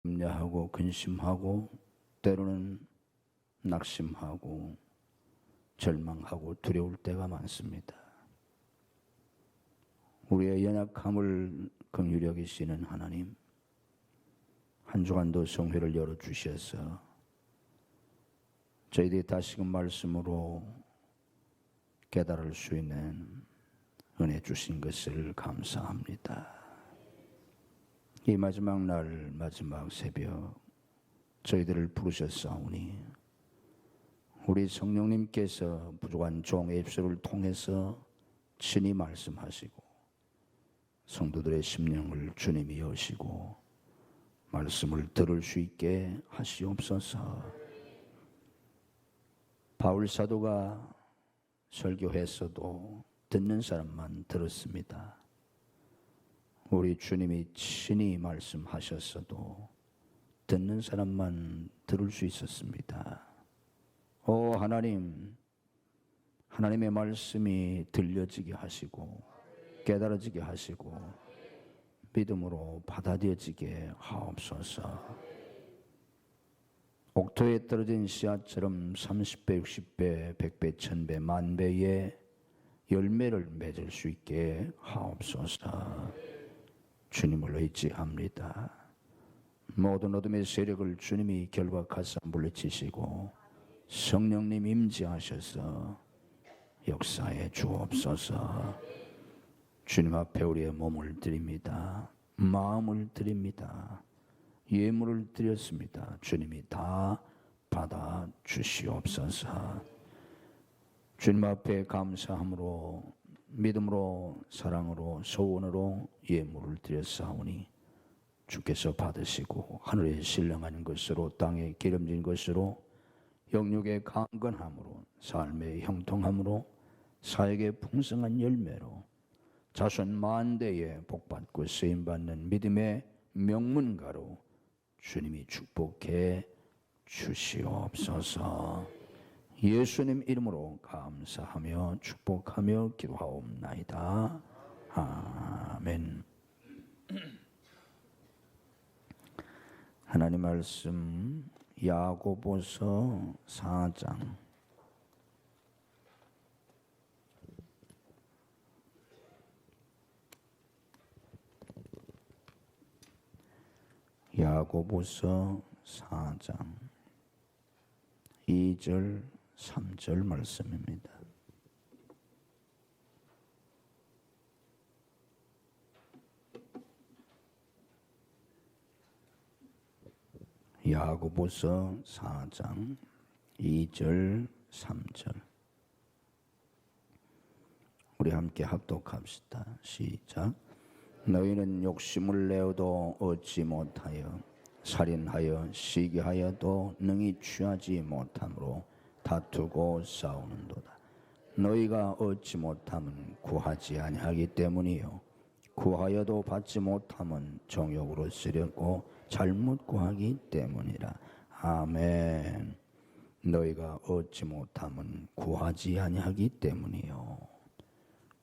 염려하고 근심하고 때로는 낙심하고 절망하고 두려울 때가 많습니다. 우리의 연약함을 긍휼히 여기시는 하나님, 한 주간도 성회를 열어주셔서 저희들이 다시금 말씀으로 깨달을 수 있는 은혜 주신 것을 감사합니다. 이 마지막 날 마지막 새벽 저희들을 부르셨사오니 우리 성령님께서 부족한 종의 입술을 통해서 친히 말씀하시고 성도들의 심령을 주님이 여시고 말씀을 들을 수 있게 하시옵소서. 바울 사도가 설교했어도 듣는 사람만 들었습니다. 우리 주님이 친히 말씀하셨어도 듣는 사람만 들을 수 있었습니다. 오 하나님, 하나님의 말씀이 들려지게 하시고 깨달아지게 하시고 믿음으로 받아들여지게 하옵소서. 옥토에 떨어진 씨앗처럼 30배, 60배, 100배, 1000배, 10,000배의 열매를 맺을 수 있게 하옵소서. 주님을 의지합니다. 모든 어둠의 세력을 주님이 결박하사 물리치시고 성령님 임재하셔서 역사에 주옵소서. 주님 앞에 우리의 몸을 드립니다. 마음을 드립니다. 예물을 드렸습니다. 주님이 다 받아 주시옵소서. 주님 앞에 감사함으로 믿음으로 사랑으로 소원으로 예물을 드렸사오니 주께서 받으시고 하늘에 신령한 것으로 땅에 기름진 것으로 영육의 강건함으로 삶의 형통함으로 사역의 풍성한 열매로 자손 만대에 복받고 쓰임받는 믿음의 명문가로 주님이 축복해 주시옵소서. 예수님 이름으로 감사하며 축복하며 기도하옵나이다. 아멘. 하나님 말씀 야고보서 4장 야고보서 4장 2절 3절 말씀입니다. 야고보서 4장 2절 3절 우리 함께 합독합시다. 시작. 너희는 욕심을 내어도 얻지 못하여 살인하여 시기하여도 능히 취하지 못함으로 다투고 싸우는도다. 너희가 얻지 못함은 구하지 아니하기 때문이요 구하여도 받지 못함은 정욕으로 쓰려고 잘못 구하기 때문이라. 아멘. 너희가 얻지 못함은 구하지 아니하기 때문이요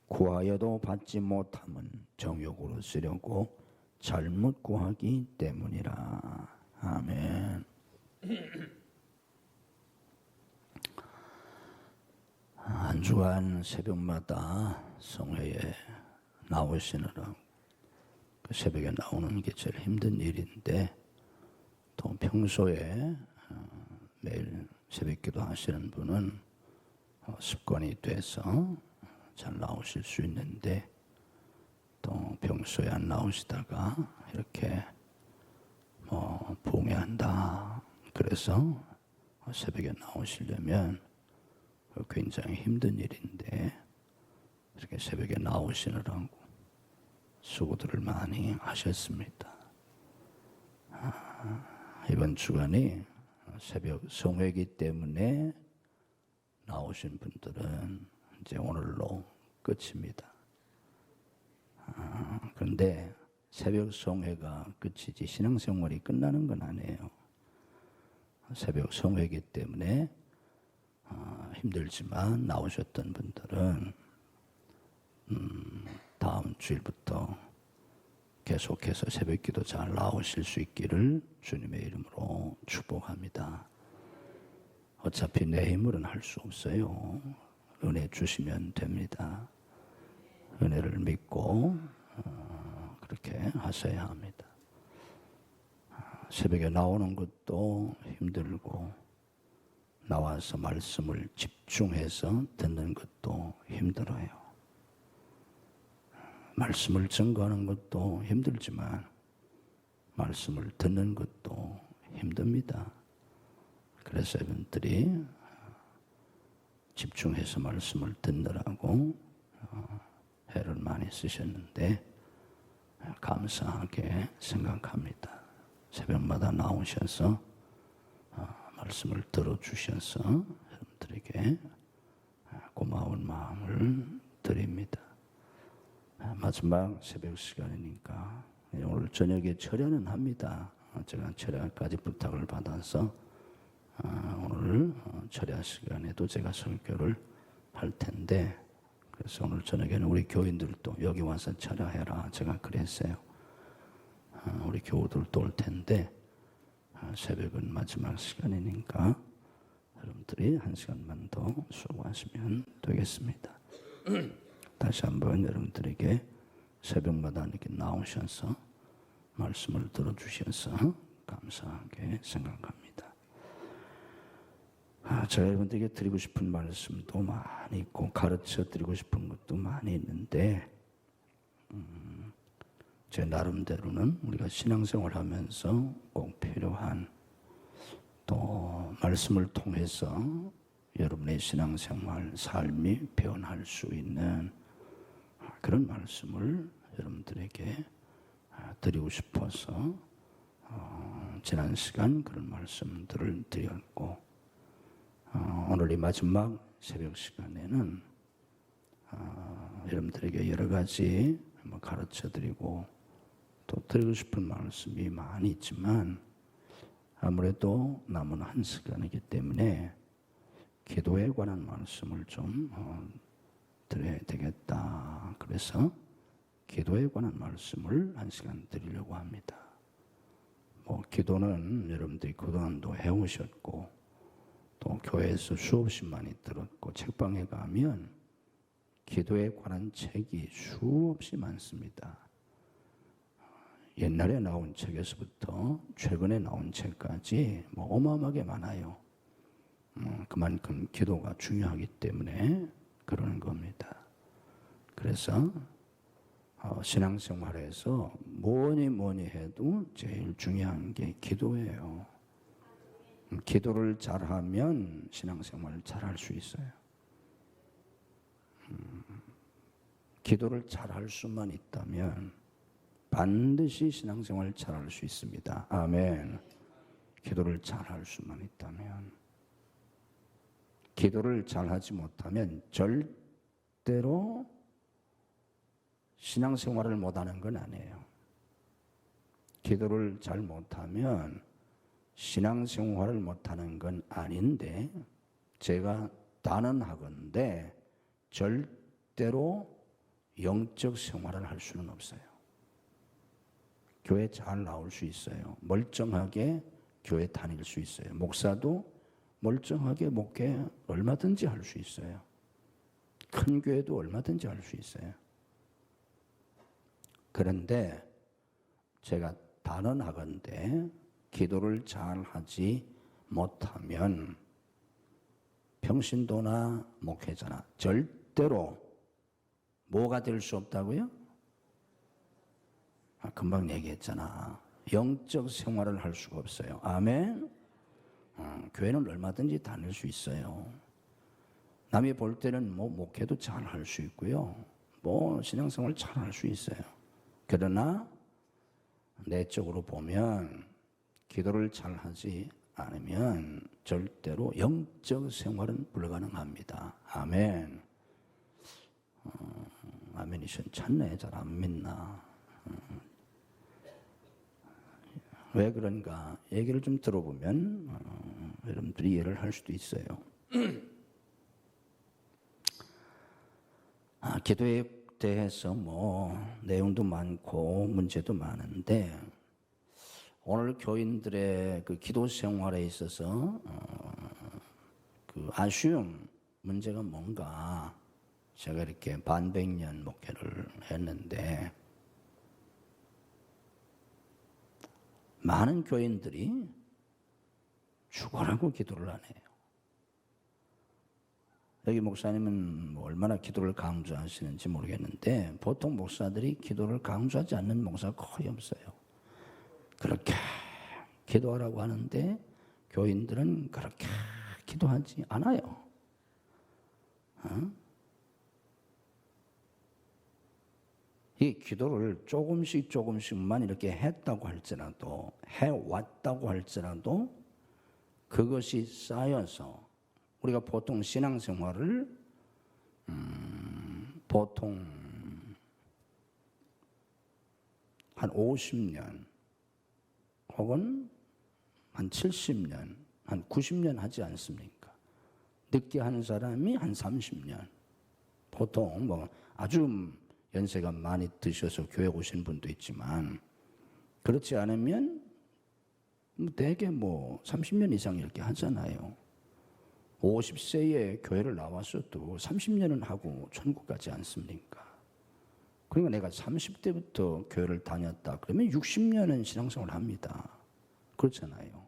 구하여도 받지 못함은 정욕으로 쓰려고 잘못 구하기 때문이라. 아멘. 한 주간 새벽마다 성회에 나오시느라 그 새벽에 나오는 게 제일 힘든 일인데 또 평소에 매일 새벽기도 하시는 분은 습관이 돼서 잘 나오실 수 있는데 또 평소에 안 나오시다가 이렇게 봉해한다 그래서 새벽에 나오시려면 굉장히 힘든 일인데 이렇게 새벽에 나오시느라고 수고들을 많이 하셨습니다. 이번 주간이 새벽 성회이기 때문에 나오신 분들은 이제 오늘로 끝입니다. 그런데 새벽 성회가 끝이지 신앙생활이 끝나는 건 아니에요. 새벽 성회이기 때문에 힘들지만 나오셨던 분들은 다음 주일부터 계속해서 새벽기도 잘 나오실 수 있기를 주님의 이름으로 축복합니다. 어차피 내 힘으로는 할 수 없어요. 은혜 주시면 됩니다. 은혜를 믿고 그렇게 하셔야 합니다. 새벽에 나오는 것도 힘들고 나와서 말씀을 집중해서 듣는 것도 힘들어요. 말씀을 증거하는 것도 힘들지만 말씀을 듣는 것도 힘듭니다. 그래서 여러분들이 집중해서 말씀을 듣느라고 애를 많이 쓰셨는데 감사하게 생각합니다. 새벽마다 나오셔서 말씀을 들어주셔서 여러분들에게 고마운 마음을 드립니다. 마지막 새벽 시간이니까 오늘 저녁에 철야는 합니다. 제가 철야까지 부탁을 받아서 오늘 철야 시간에도 제가 설교를 할 텐데 그래서 오늘 저녁에는 우리 교인들도 여기 와서 철야해라 제가 그랬어요. 우리 교우들도 올 텐데 새벽은 마지막 시간이니까 여러분들이 한 시간만 더 수고하시면 되겠습니다. 다시 한번 여러분들에게 새벽마다 이렇게 나오셔서 말씀을 들어주셔서 감사하게 생각합니다. 제가 여러분들에게 드리고 싶은 말씀도 많이 있고 가르쳐 드리고 싶은 것도 많이 있는데 제 나름대로는 우리가 신앙생활 하면서 꼭 필요한 또 말씀을 통해서 여러분의 신앙생활, 삶이 변할 수 있는 그런 말씀을 여러분들에게 드리고 싶어서 지난 시간 그런 말씀들을 드렸고 오늘 이 마지막 새벽 시간에는 여러분들에게 여러 가지 가르쳐드리고 또 드리고 싶은 말씀이 많이 있지만 아무래도 남은 한 시간이기 때문에 기도에 관한 말씀을 좀 드려야 되겠다. 그래서 기도에 관한 말씀을 한 시간 드리려고 합니다. 기도는 여러분들이 그동안도 해오셨고 또 교회에서 수없이 많이 들었고 책방에 가면 기도에 관한 책이 수없이 많습니다. 옛날에 나온 책에서부터 최근에 나온 책까지 어마어마하게 많아요. 그만큼 기도가 중요하기 때문에 그러는 겁니다. 그래서 신앙생활에서 뭐니 해도 제일 중요한 게 기도예요. 기도를 잘하면 신앙생활을 잘할 수 있어요. 기도를 잘할 수만 있다면 반드시 신앙생활을 잘할 수 있습니다. 아멘. 기도를 잘할 수만 있다면. 기도를 잘하지 못하면 절대로 신앙생활을 못하는 건 아니에요. 기도를 잘 못하면 신앙생활을 못하는 건 아닌데 제가 단언하건대 절대로 영적 생활을 할 수는 없어요. 교회 잘 나올 수 있어요. 멀쩡하게 교회 다닐 수 있어요. 목사도 멀쩡하게 목회 얼마든지 할 수 있어요. 큰 교회도 얼마든지 할 수 있어요. 그런데 제가 단언하건대 기도를 잘 하지 못하면 평신도나 목회자나 절대로 뭐가 될 수 없다고요? 금방 얘기했잖아. 영적 생활을 할 수가 없어요. 아멘. 교회는 얼마든지 다닐 수 있어요. 남이 볼 때는 목회도 잘 할 수 있고요. 신앙생활 잘 할 수 있어요. 그러나 내적으로 보면 기도를 잘 하지 않으면 절대로 영적 생활은 불가능합니다. 아멘. 아멘이션 찾네. 잘 안 믿나. 왜 그런가 얘기를 좀 들어보면 여러분들이 이해를 할 수도 있어요. 기도에 대해서 뭐 내용도 많고 문제도 많은데 오늘 교인들의 그 기도 생활에 있어서 그 아쉬움 문제가 뭔가 제가 이렇게 반백년 목회를 했는데 많은 교인들이 죽어라고 기도를 안 해요. 여기 목사님은 뭐 얼마나 기도를 강조하시는지 모르겠는데 보통 목사들이 기도를 강조하지 않는 목사가 거의 없어요. 그렇게 기도하라고 하는데 교인들은 그렇게 기도하지 않아요. 이 기도를 조금씩만 이렇게 했다고 할지라도 해왔다고 할지라도 그것이 쌓여서 우리가 보통 신앙생활을 보통 한 50년 혹은 한 70년, 한 90년 하지 않습니까? 늦게 하는 사람이 한 30년. 보통 뭐 아주 연세가 많이 드셔서 교회 오신 분도 있지만 그렇지 않으면 대개 뭐 30년 이상 이렇게 하잖아요. 50세에 교회를 나왔어도 30년은 하고 천국 가지 않습니까? 그러니까 내가 30대부터 교회를 다녔다 그러면 60년은 신앙생활을 합니다. 그렇잖아요.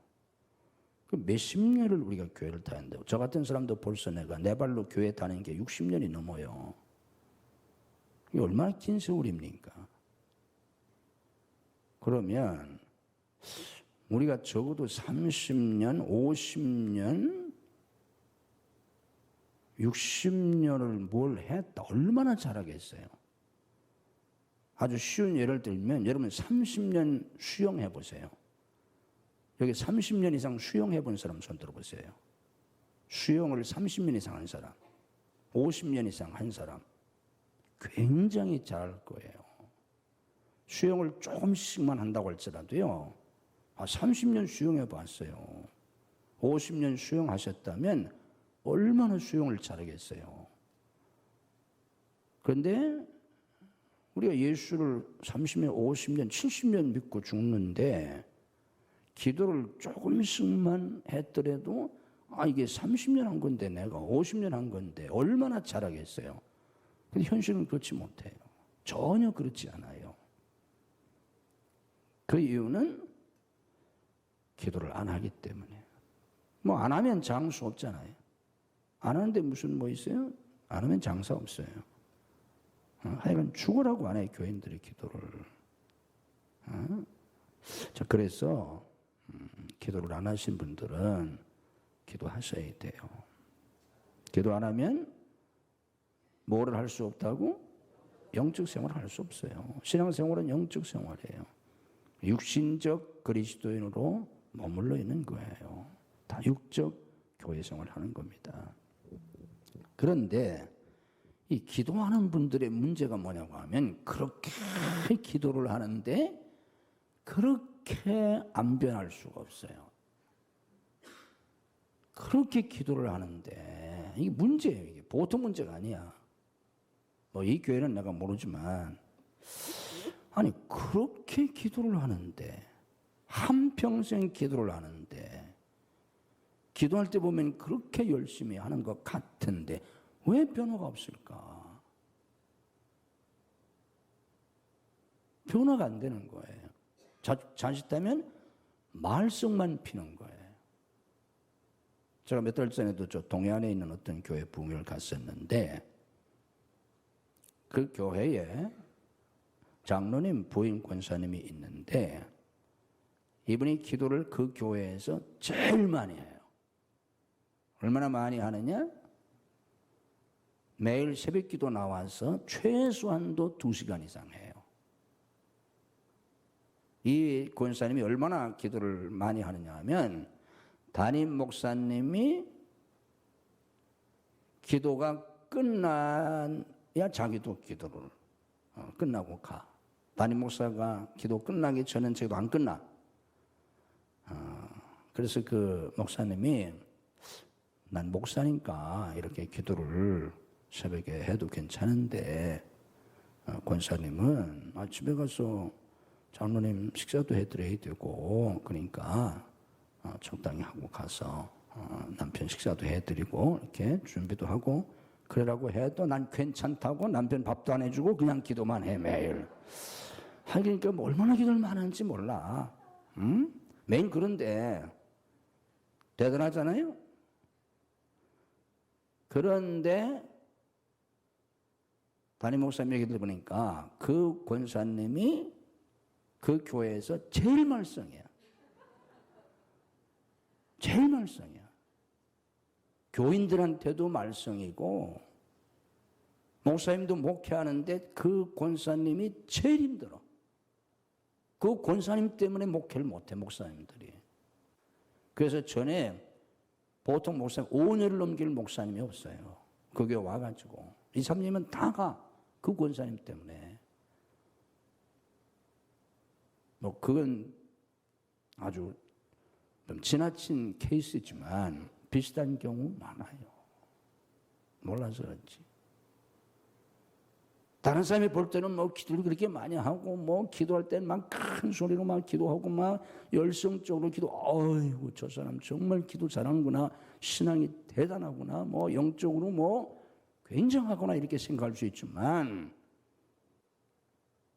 몇십 년을 우리가 교회를 다닌다고. 저 같은 사람도 벌써 내가 내 발로 교회 다니는 게 60년이 넘어요. 이게 얼마나 긴 세월입니까? 그러면 우리가 적어도 30년, 50년, 60년을 뭘 했다. 얼마나 잘하겠어요? 아주 쉬운 예를 들면 여러분 30년 수영해 보세요. 여기 30년 이상 수영해 본 사람 손 들어보세요. 수영을 30년 이상 한 사람, 50년 이상 한 사람 굉장히 잘할 거예요. 수영을 조금씩만 한다고 할지라도요. 30년 수영해 봤어요. 50년 수영하셨다면 얼마나 수영을 잘하겠어요. 그런데 우리가 예수를 30년, 50년, 70년 믿고 죽는데 기도를 조금씩만 했더라도 이게 30년 한 건데 내가 50년 한 건데 얼마나 잘하겠어요. 근데 현실은 그렇지 못해요. 전혀 그렇지 않아요. 그 이유는 기도를 안 하기 때문에. 뭐 안 하면 장수 없잖아요. 안 하는데 무슨 뭐 있어요? 안 하면 장사 없어요. 하여간 죽으라고 안 해요. 교인들의 기도를. 자, 그래서 기도를 안 하신 분들은 기도하셔야 돼요. 기도 안 하면 뭐를 할 수 없다고? 영적 생활을 할 수 없어요. 신앙생활은 영적 생활이에요. 육신적 그리스도인으로 머물러 있는 거예요. 다 육적 교회 생활을 하는 겁니다. 그런데 이 기도하는 분들의 문제가 뭐냐고 하면 그렇게 기도를 하는데 그렇게 안 변할 수가 없어요. 그렇게 기도를 하는데 이게 문제예요. 이게 보통 문제가 아니야. 뭐 이 교회는 내가 모르지만 아니 그렇게 기도를 하는데 한평생 기도를 하는데 기도할 때 보면 그렇게 열심히 하는 것 같은데 왜 변화가 없을까? 변화가 안 되는 거예요. 자칫하면 말썽만 피는 거예요. 제가 몇 달 전에도 저 동해안에 있는 어떤 교회 부흥회를 갔었는데 그 교회에 장로님 부인 권사님이 있는데 이분이 기도를 그 교회에서 제일 많이 해요. 얼마나 많이 하느냐? 매일 새벽 기도 나와서 최소한도 2시간 이상 해요. 이 권사님이 얼마나 기도를 많이 하느냐 하면 담임 목사님이 기도가 끝나야 자기도 기도를 끝나고 가. 담임 목사가 기도 끝나기 전엔 저기도 안 끝나. 그래서 그 목사님이 난 목사니까 이렇게 기도를 새벽에 해도 괜찮은데 권사님은 집에 가서 장로님 식사도 해드려야 되고 그러니까 적당히 하고 가서 남편 식사도 해드리고 이렇게 준비도 하고 그러라고 해도 난 괜찮다고 남편 밥도 안 해주고 그냥 기도만 해 매일. 하니까 뭐 얼마나 기도를 많이 하는지 몰라. 매일 그런데 대단하잖아요. 그런데 담임 목사님 얘기 들어보니까 그 권사님이 그 교회에서 제일 말썽이야. 제일 말썽이야. 교인들한테도 말썽이고 목사님도 목회하는데 그 권사님이 제일 힘들어. 그 권사님 때문에 목회를 못해 목사님들이. 그래서 전에 보통 목사님 5년을 넘길 목사님이 없어요. 그 교회 와가지고 2, 3년이면 다 가. 그 권사님 때문에. 뭐 그건 아주 좀 지나친 케이스지만 비슷한 경우 많아요. 몰라서 그렇지. 다른 사람이 볼 때는 뭐 기도를 그렇게 많이 하고 뭐 기도할 때는 막 큰 소리로 막 기도하고 막 열성적으로 기도. 어이구 저 사람 정말 기도 잘하는구나. 신앙이 대단하구나. 뭐 영적으로 뭐 굉장하구나 이렇게 생각할 수 있지만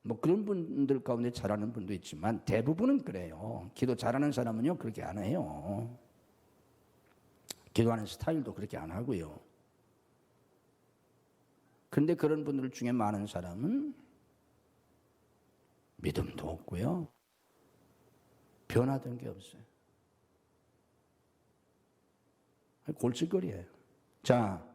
뭐 그런 분들 가운데 잘하는 분도 있지만 대부분은 그래요. 기도 잘하는 사람은요 그렇게 안 해요. 기도하는 스타일도 그렇게 안 하고요. 근데 그런 분들 중에 많은 사람은 믿음도 없고요. 변화된 게 없어요. 골칫거리예요. 자,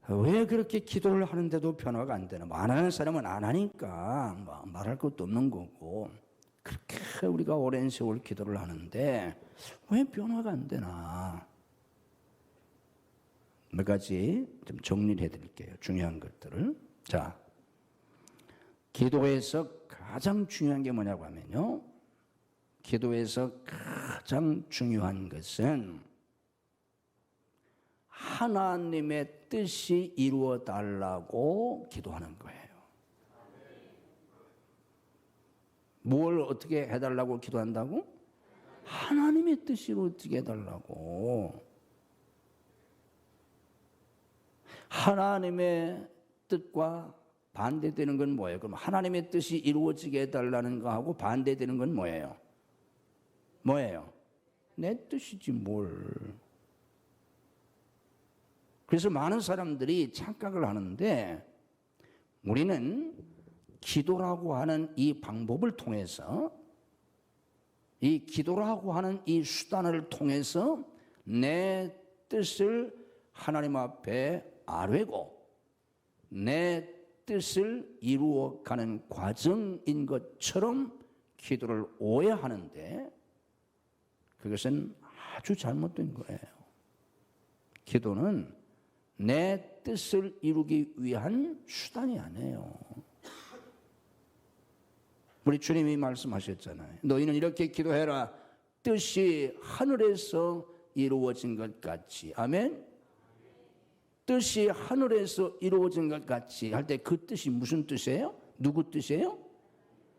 왜 그렇게 기도를 하는데도 변화가 안 되나? 안 하는 사람은 안 하니까 말할 것도 없는 거고 그렇게 우리가 오랜 세월 기도를 하는데 왜 변화가 안 되나? 몇 가지 좀 정리를 해드릴게요. 중요한 것들을. 자, 기도에서 가장 중요한 게 뭐냐고 하면요. 기도에서 가장 중요한 것은 하나님의 뜻이 이루어 달라고 기도하는 거예요. 뭘 어떻게 해달라고 기도한다고? 하나님의 뜻이 어떻게 해달라고. 하나님의 뜻과 반대되는 건 뭐예요? 그럼 하나님의 뜻이 이루어지게 해달라는 거하고 반대되는 건 뭐예요? 뭐예요? 내 뜻이지 뭘. 그래서 많은 사람들이 착각을 하는데 우리는 기도라고 하는 이 방법을 통해서 이 기도라고 하는 이 수단을 통해서 내 뜻을 하나님 앞에 아뢰고 내 뜻을 이루어가는 과정인 것처럼 기도를 오해하는데 그것은 아주 잘못된 거예요. 기도는 내 뜻을 이루기 위한 수단이 아니에요. 우리 주님이 말씀하셨잖아요. 너희는 이렇게 기도해라. 뜻이 하늘에서 이루어진 것 같이. 아멘. 뜻이 하늘에서 이루어진 것 같이 할 때 그 뜻이 무슨 뜻이에요? 누구 뜻이에요?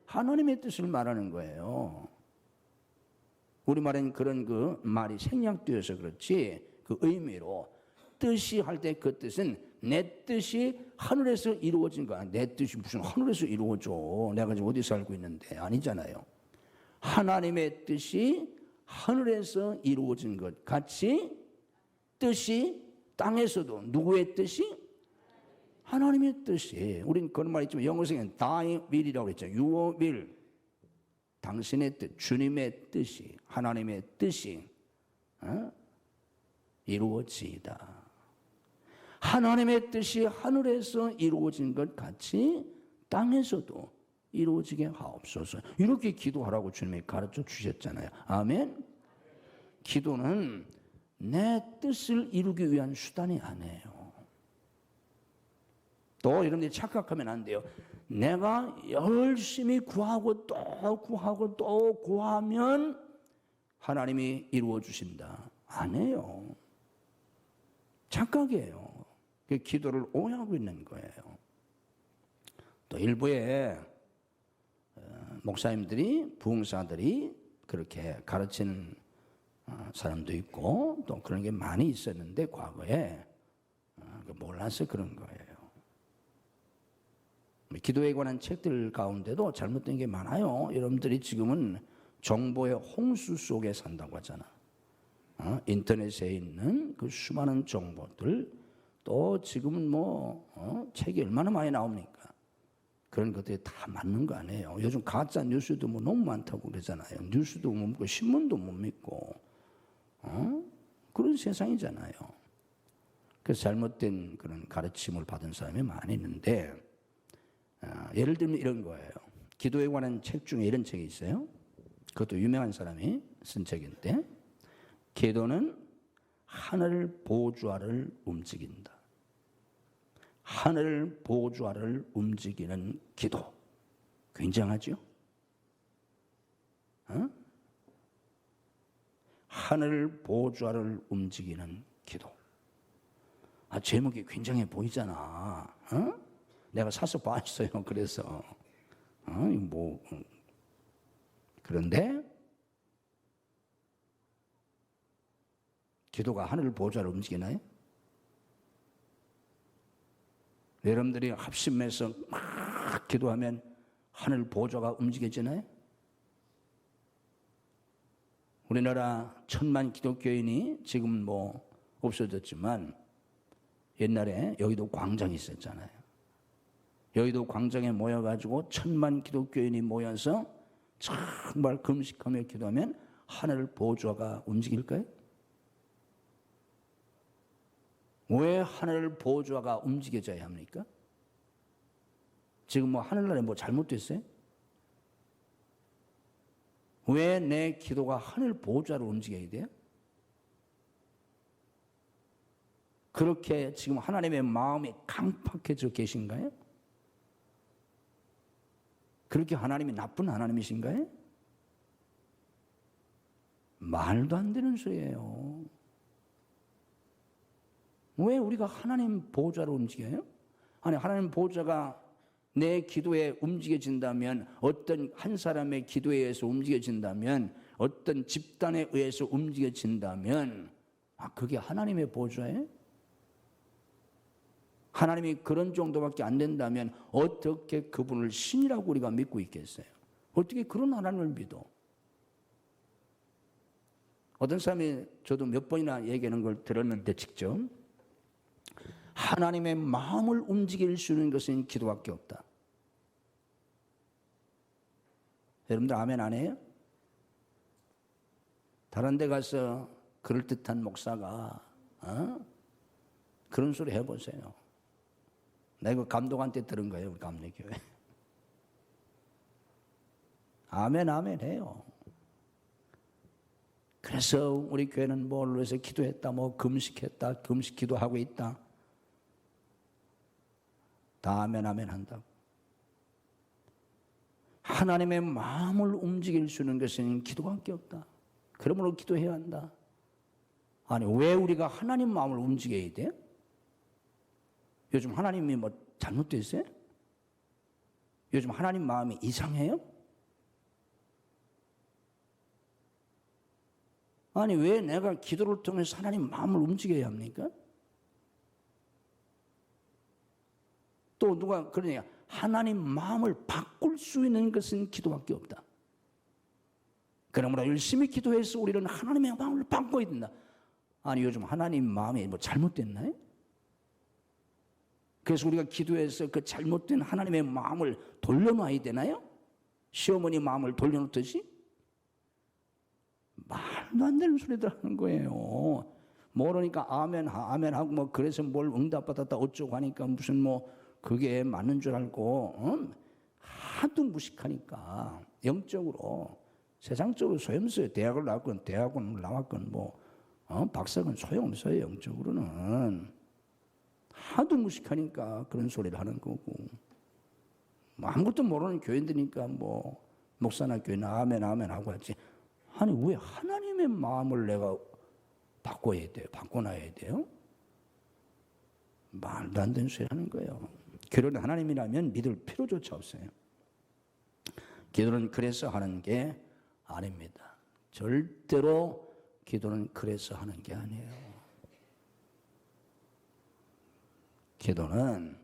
하나님의 뜻을 말하는 거예요. 우리말엔 그런 그 말이 생략되어서 그렇지 그 의미로 뜻이 할 때 그 뜻은 내 뜻이 하늘에서 이루어진 거야. 내 뜻이 무슨 하늘에서 이루어져. 내가 지금 어디 살고 있는데. 아니잖아요. 하나님의 뜻이 하늘에서 이루어진 것 같이 뜻이 땅에서도 누구의 뜻이? 하나님의 뜻이. 우린 그런 말 있지만 영어에서는 thy will이라고 했죠. your will. 당신의 뜻, 주님의 뜻이, 하나님의 뜻이 이루어지이다. 하나님의 뜻이 하늘에서 이루어진 것 같이 땅에서도 이루어지게 하옵소서. 이렇게 기도하라고 주님이 가르쳐 주셨잖아요. 아멘. 기도는 내 뜻을 이루기 위한 수단이 아니에요. 또 여러분들이 착각하면 안 돼요. 내가 열심히 구하고 또 구하고 또 구하면 하나님이 이루어 주신다. 아니에요. 착각이에요. 그 기도를 오해하고 있는 거예요. 또 일부의 목사님들이, 부흥사들이 그렇게 가르치는 사람도 있고 또 그런 게 많이 있었는데 과거에 몰라서 그런 거예요. 기도에 관한 책들 가운데도 잘못된 게 많아요. 여러분들이 지금은 정보의 홍수 속에 산다고 하잖아. 인터넷에 있는 그 수많은 정보들, 또 지금은 책이 얼마나 많이 나옵니까? 그런 것들이 다 맞는 거 아니에요. 요즘 가짜 뉴스도 너무 많다고 그러잖아요. 뉴스도 못 믿고 신문도 못 믿고 그런 세상이잖아요. 그래서 잘못된 그런 가르침을 받은 사람이 많이 있는데, 예를 들면 이런 거예요. 기도에 관한 책 중에 이런 책이 있어요. 그것도 유명한 사람이 쓴 책인데, 기도는 하늘 보좌를 움직인다. 하늘 보좌를 움직이는 기도. 굉장하죠? 하늘 보좌를 움직이는 기도. 제목이 굉장해 보이잖아. 내가 사서 봤어요. 그래서 그런데 기도가 하늘 보좌를 움직이나요? 여러분들이 합심해서 막 기도하면 하늘 보좌가 움직여지나요? 우리나라 1000만 기독교인이 지금 없어졌지만 옛날에 여의도 광장이 있었잖아요. 여의도 광장에 모여가지고 1000만 기독교인이 모여서 정말 금식하며 기도하면 하늘 보좌가 움직일까요? 왜 하늘 보좌가 움직여져야 합니까? 지금 하늘나라에 잘못됐어요? 왜 내 기도가 하늘 보좌를 움직여야 돼요? 그렇게 지금 하나님의 마음이 강팍해져 계신가요? 그렇게 하나님이 나쁜 하나님이신가요? 말도 안 되는 소리예요. 왜 우리가 하나님 보좌로 움직여요? 아니, 하나님 보좌가 내 기도에 움직여진다면, 어떤 한 사람의 기도에 의해서 움직여진다면, 어떤 집단에 의해서 움직여진다면, 그게 하나님의 보좌예요? 하나님이 그런 정도밖에 안 된다면 어떻게 그분을 신이라고 우리가 믿고 있겠어요? 어떻게 그런 하나님을 믿어? 어떤 사람이, 저도 몇 번이나 얘기하는 걸 들었는데 직접, 하나님의 마음을 움직일 수 있는 것은 기도밖에 없다. 여러분들 아멘 안 해요? 다른 데 가서 그럴듯한 목사가 그런 소리 해보세요. 내가 감독한테 들은 거예요. 우리 감리교회. 아멘 아멘 해요. 그래서 우리 교회는 뭘로 해서 기도했다, 금식했다, 금식 기도하고 있다. 다 아멘 아멘 한다고. 하나님의 마음을 움직일 수 있는 것은 기도밖에 없다. 그러므로 기도해야 한다. 아니, 왜 우리가 하나님 마음을 움직여야 돼? 요즘 하나님이 잘못됐어요? 요즘 하나님 마음이 이상해요? 아니, 왜 내가 기도를 통해서 하나님 마음을 움직여야 합니까? 또 누가 그러냐, 하나님 마음을 바꿀 수 있는 것은 기도밖에 없다. 그러므로 열심히 기도해서 우리는 하나님의 마음을 바꿔야 된다. 아니, 요즘 하나님 마음이 잘못됐나요? 그래서 우리가 기도해서 그 잘못된 하나님의 마음을 돌려놔야 되나요? 시어머니 마음을 돌려놓듯이? 말도 안 되는 소리들 하는 거예요. 모르니까 아멘 아멘 하고 그래서 뭘 응답받았다 어쩌고 하니까 무슨 그게 맞는 줄 알고 하도 무식하니까 영적으로, 세상적으로 소용없어요. 대학을 나왔건 대학원을 나왔건 박사건 소용없어요. 영적으로는 하도 무식하니까 그런 소리를 하는 거고, 아무것도 모르는 교인들이니까 목사나 교회나 아멘 아멘 하고 하지. 아니, 왜 하나님의 마음을 내가 바꿔야 돼요? 바꿔놔야 돼요? 말도 안 되는 소리 하는 거예요. 그런 하나님이라면 믿을 필요조차 없어요. 기도는 그래서 하는 게 아닙니다. 절대로 기도는 그래서 하는 게 아니에요. 기도는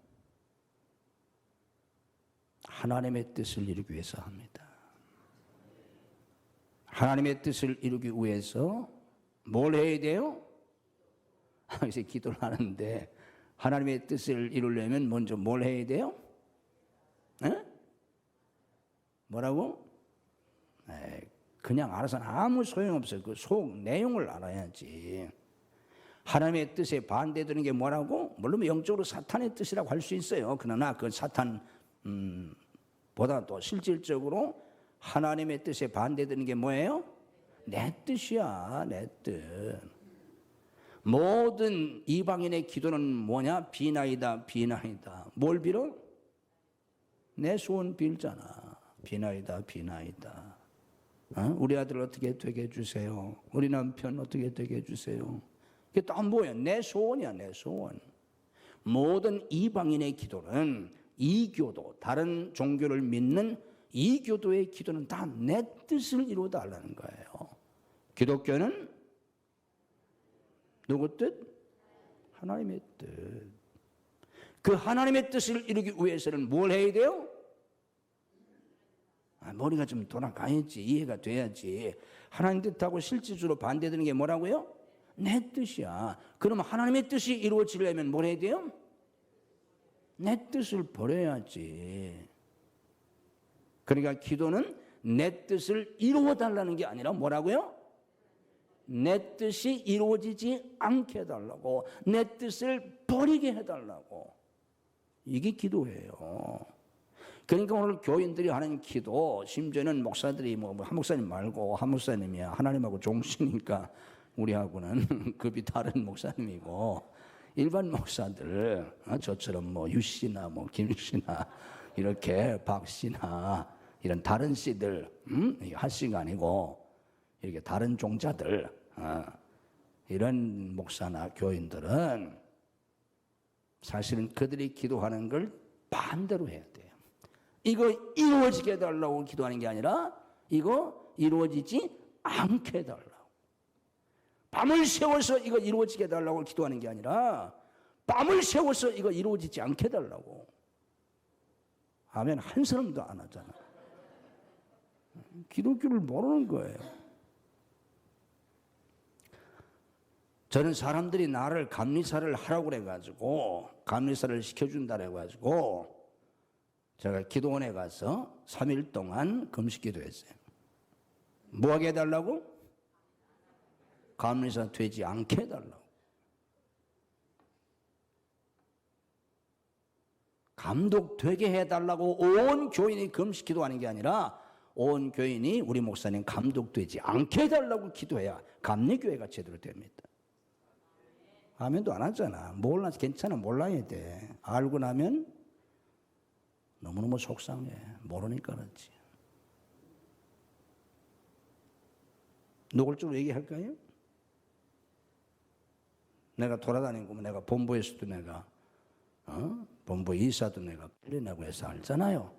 하나님의 뜻을 이루기 위해서 합니다. 하나님의 뜻을 이루기 위해서 뭘 해야 돼요? 그래서 기도를 하는데 하나님의 뜻을 이루려면 먼저 뭘 해야 돼요? 에? 뭐라고? 그냥 알아서는 아무 소용없어요. 그 속 내용을 알아야지. 하나님의 뜻에 반대되는 게 뭐라고? 물론 영적으로 사탄의 뜻이라고 할 수 있어요. 그러나 그 사탄 보다도 실질적으로 하나님의 뜻에 반대되는 게 뭐예요? 내 뜻이야, 내 뜻. 모든 이방인의 기도는 뭐냐? 비나이다, 비나이다. 뭘 빌어? 내 소원 빌잖아. 비나이다, 비나이다. 우리 아들 어떻게 되게 해주세요. 우리 남편 어떻게 되게 해주세요. 그게 또 뭐야? 내 소원이야, 내 소원. 모든 이방인의 기도는 이교도, 다른 종교를 믿는 이교도의 기도는 다 내 뜻을 이루어달라는 거예요. 기독교는 누구 뜻? 하나님의 뜻. 그 하나님의 뜻을 이루기 위해서는 뭘 해야 돼요? 머리가 좀 돌아가야지, 이해가 돼야지. 하나님 뜻하고 실질적으로 반대되는 게 뭐라고요? 내 뜻이야. 그러면 하나님의 뜻이 이루어지려면 뭘 해야 돼요? 내 뜻을 버려야지. 그러니까 기도는 내 뜻을 이루어달라는 게 아니라 뭐라고요? 내 뜻이 이루어지지 않게 해달라고, 내 뜻을 버리게 해달라고. 이게 기도예요. 그러니까 오늘 교인들이 하는 기도, 심지어는 목사들이 한 목사님 말고 한 목사님이야. 하나님하고 종신이니까 우리하고는 급이 다른 목사님이고, 일반 목사들, 저처럼 유 씨나 김 씨나 이렇게 박 씨나 이런 다른 씨들, 한 씨가 아니고 이렇게 다른 종자들, 이런 목사나 교인들은 사실은 그들이 기도하는 걸 반대로 해야 돼요. 이거 이루어지게 해달라고 기도하는 게 아니라 이거 이루어지지 않게 해달라고. 밤을 새워서 이거 이루어지게 해달라고 기도하는 게 아니라 밤을 새워서 이거 이루어지지 않게 해달라고. 아멘. 한 사람도 안 하잖아. 기독교를 모르는 거예요. 저는 사람들이 나를 감리사를 하라고 그래가지고 감리사를 시켜준다 그래가지고 제가 기도원에 가서 3일 동안 금식 기도했어요. 뭐 하게 해달라고? 감리사 되지 않게 해달라고. 감독되게 해달라고 온 교인이 금식 기도하는 게 아니라 온 교인이 우리 목사님 감독되지 않게 해달라고 기도해야 감리교회가 제대로 됩니다. 아멘도 안 하잖아. 몰라, 괜찮아, 몰라야 돼. 알고 나면 너무너무 속상해. 모르니까 그렇지. 노골적으로 얘기할까요? 내가 돌아다니고 내가 본부에서도 내가 본부 이사도 내가 끌려내고 해서 알잖아요.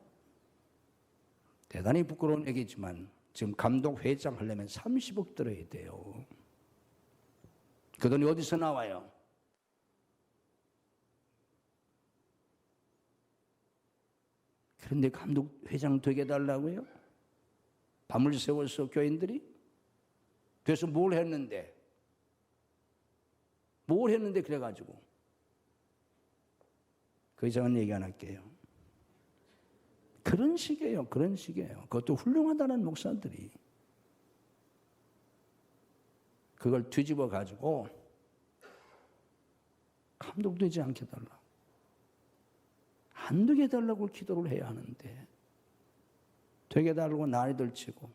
대단히 부끄러운 얘기지만 지금 감독 회장 하려면 30억 들어야 돼요. 그 돈이 어디서 나와요? 그런데 감독 회장 되게 해달라고요? 밤을 새워서 교인들이? 그래서 뭘 했는데? 뭘 했는데 그래가지고? 그 이상은 얘기 안 할게요. 그런 식이에요. 그런 식이에요. 그것도 훌륭하다는 목사들이 그걸 뒤집어 가지고 감독되지 않게 해달라고, 안 되게 해달라고 기도를 해야 하는데 되게 해달라고 난리들 치고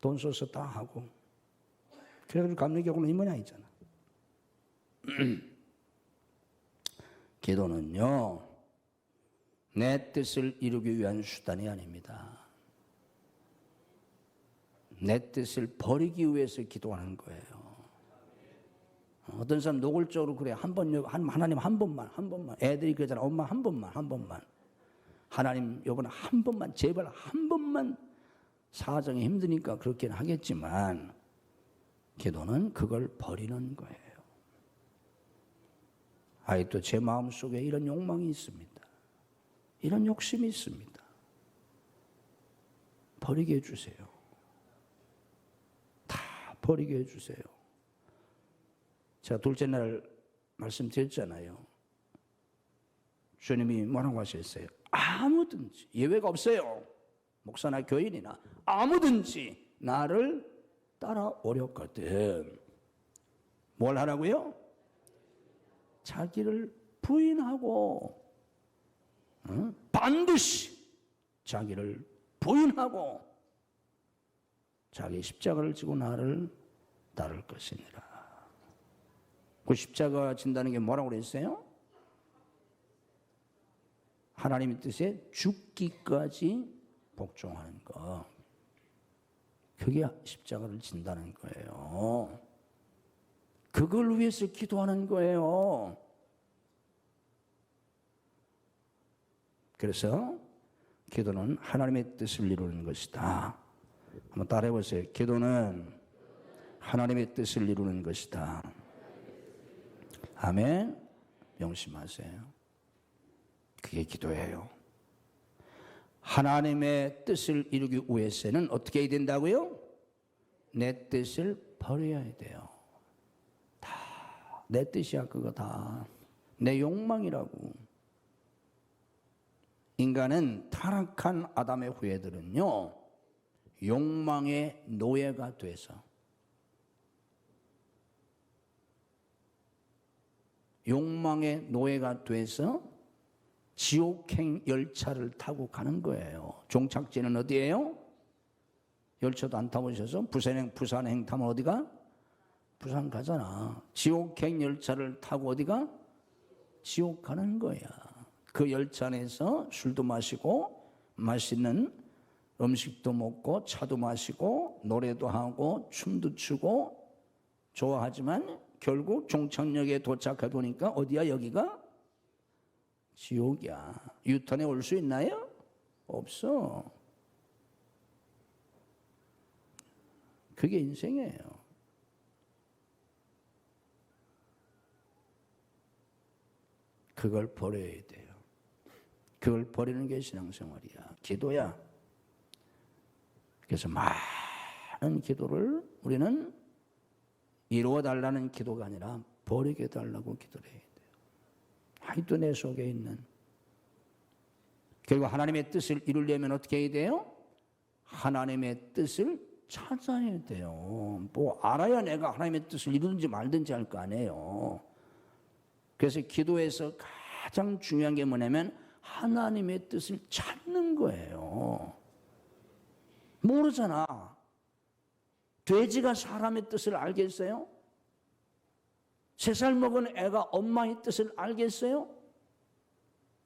돈 써서 다 하고 그래가지고 감리교회는 이 모양이잖아. 기도는요, 내 뜻을 이루기 위한 수단이 아닙니다. 내 뜻을 버리기 위해서 기도하는 거예요. 어떤 사람 노골적으로 그래. 하나님 한 번만. 애들이 그러잖아. 엄마 한 번만. 하나님 요번에 한 번만, 제발 한 번만. 사정이 힘드니까 그렇게는 하겠지만 기도는 그걸 버리는 거예요. 아직도 제 마음속에 이런 욕망이 있습니다. 이런 욕심이 있습니다. 버리게 해주세요. 다 버리게 해주세요. 제가 둘째 날 말씀드렸잖아요. 주님이 뭐라고 하셨어요? 아무든지, 예외가 없어요. 목사나 교인이나 아무든지 나를 따라오렸거든. 뭘 하라고요? 자기를 부인하고, 반드시 자기를 부인하고 자기 십자가를 지고 나를 따를 것이니라. 그 십자가 진다는 게 뭐라고 그랬어요? 하나님의 뜻에 죽기까지 복종하는 거. 그게 십자가를 진다는 거예요. 그걸 위해서 기도하는 거예요. 그래서 기도는 하나님의 뜻을 이루는 것이다. 한번 따라해 보세요. 기도는 하나님의 뜻을 이루는 것이다. 아멘. 명심하세요. 그게 기도예요. 하나님의 뜻을 이루기 위해서는 어떻게 해야 된다고요? 내 뜻을 버려야 돼요. 다 내 뜻이야. 그거 다 내 욕망이라고. 인간은 타락한 아담의 후예들은요, 욕망의 노예가 돼서 지옥행 열차를 타고 가는 거예요. 종착지는 어디예요? 열차도 안 타보셔서 부산행 타면 어디가? 부산 가잖아. 지옥행 열차를 타고 어디가? 지옥 가는 거야. 그 열차 안에서 술도 마시고 맛있는 음식도 먹고 차도 마시고 노래도 하고 춤도 추고 좋아하지만 결국 종착역에 도착해 보니까 어디야? 여기가? 지옥이야. 유턴에 올 수 있나요? 없어. 그게 인생이에요. 그걸 버려야 돼요. 그걸 버리는 게 신앙생활이야. 기도야. 그래서 많은 기도를 우리는 이루어달라는 기도가 아니라 버리게 달라고 기도를 해야 돼요. 아직도 내 속에 있는. 결국 하나님의 뜻을 이루려면 어떻게 해야 돼요? 하나님의 뜻을 찾아야 돼요. 뭐 알아야 내가 하나님의 뜻을 이루든지 말든지 할 거 아니에요. 그래서 기도에서 가장 중요한 게 뭐냐면 하나님의 뜻을 찾는 거예요. 모르잖아. 돼지가 사람의 뜻을 알겠어요? 3살 먹은 애가 엄마의 뜻을 알겠어요?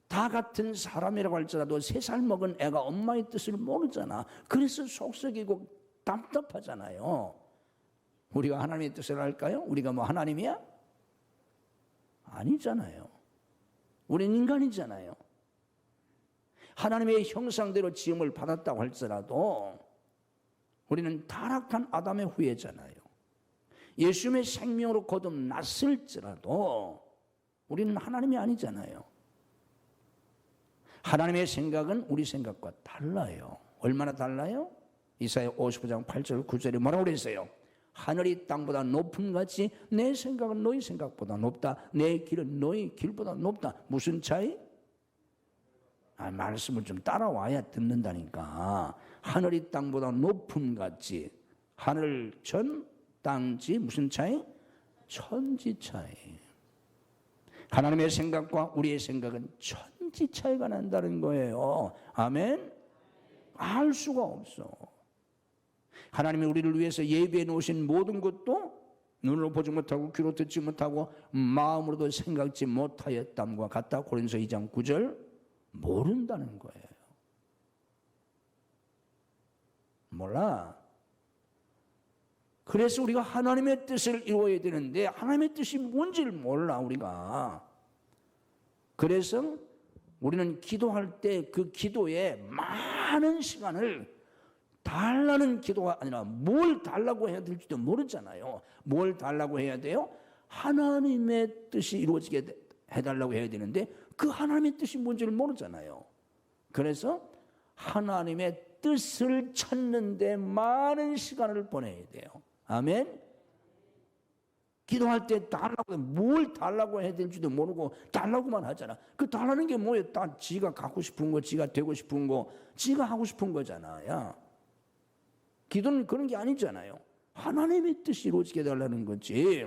다 같은 사람이라고 할지라도 3살 먹은 애가 엄마의 뜻을 모르잖아. 그래서 속썩이고 답답하잖아요. 우리가 하나님의 뜻을 알까요? 우리가 뭐 하나님이야? 아니잖아요. 우린 인간이잖아요. 하나님의 형상대로 지음을 받았다고 할지라도 우리는 타락한 아담의 후예잖아요. 예수님의 생명으로 거듭났을지라도 우리는 하나님이 아니잖아요. 하나님의 생각은 우리 생각과 달라요. 얼마나 달라요? 이사야 55장 8절 9절에 뭐라고 그랬어요? 하늘이 땅보다 높은 같이 내 생각은 너희 생각보다 높다. 내 길은 너희 길보다 높다. 무슨 차이? 말씀을 좀 따라와야 듣는다니까. 하늘이 땅보다 높은 같이. 하늘 전 땅지 무슨 차이? 천지 차이. 하나님의 생각과 우리의 생각은 천지 차이가 난다는 거예요. 아멘? 알 수가 없어. 하나님이 우리를 위해서 예비해 놓으신 모든 것도 눈으로 보지 못하고 귀로 듣지 못하고 마음으로도 생각지 못하였담과 같다. 고린도서 2장 9절 모른다는 거예요. 몰라. 그래서 우리가 하나님의 뜻을 이루어야 되는데 하나님의 뜻이 뭔지를 몰라 우리가. 그래서 우리는 기도할 때 그 기도에 많은 시간을 달라는 기도가 아니라 뭘 달라고 해야 될지도 모르잖아요. 뭘 달라고 해야 돼요? 하나님의 뜻이 이루어지게 해달라고 해야 되는데 그 하나님의 뜻이 뭔지를 모르잖아요. 그래서 하나님의 뜻을 찾는 데 많은 시간을 보내야 돼요. 아멘. 기도할 때 달라고 뭘 달라고 해야 될지도 모르고 달라고만 하잖아. 그 달라는 게 뭐예요? 다 지가 갖고 싶은 거, 지가 되고 싶은 거, 지가 하고 싶은 거잖아요. 기도는 그런 게 아니잖아요. 하나님의 뜻이 이루어지게 해달라는 거지.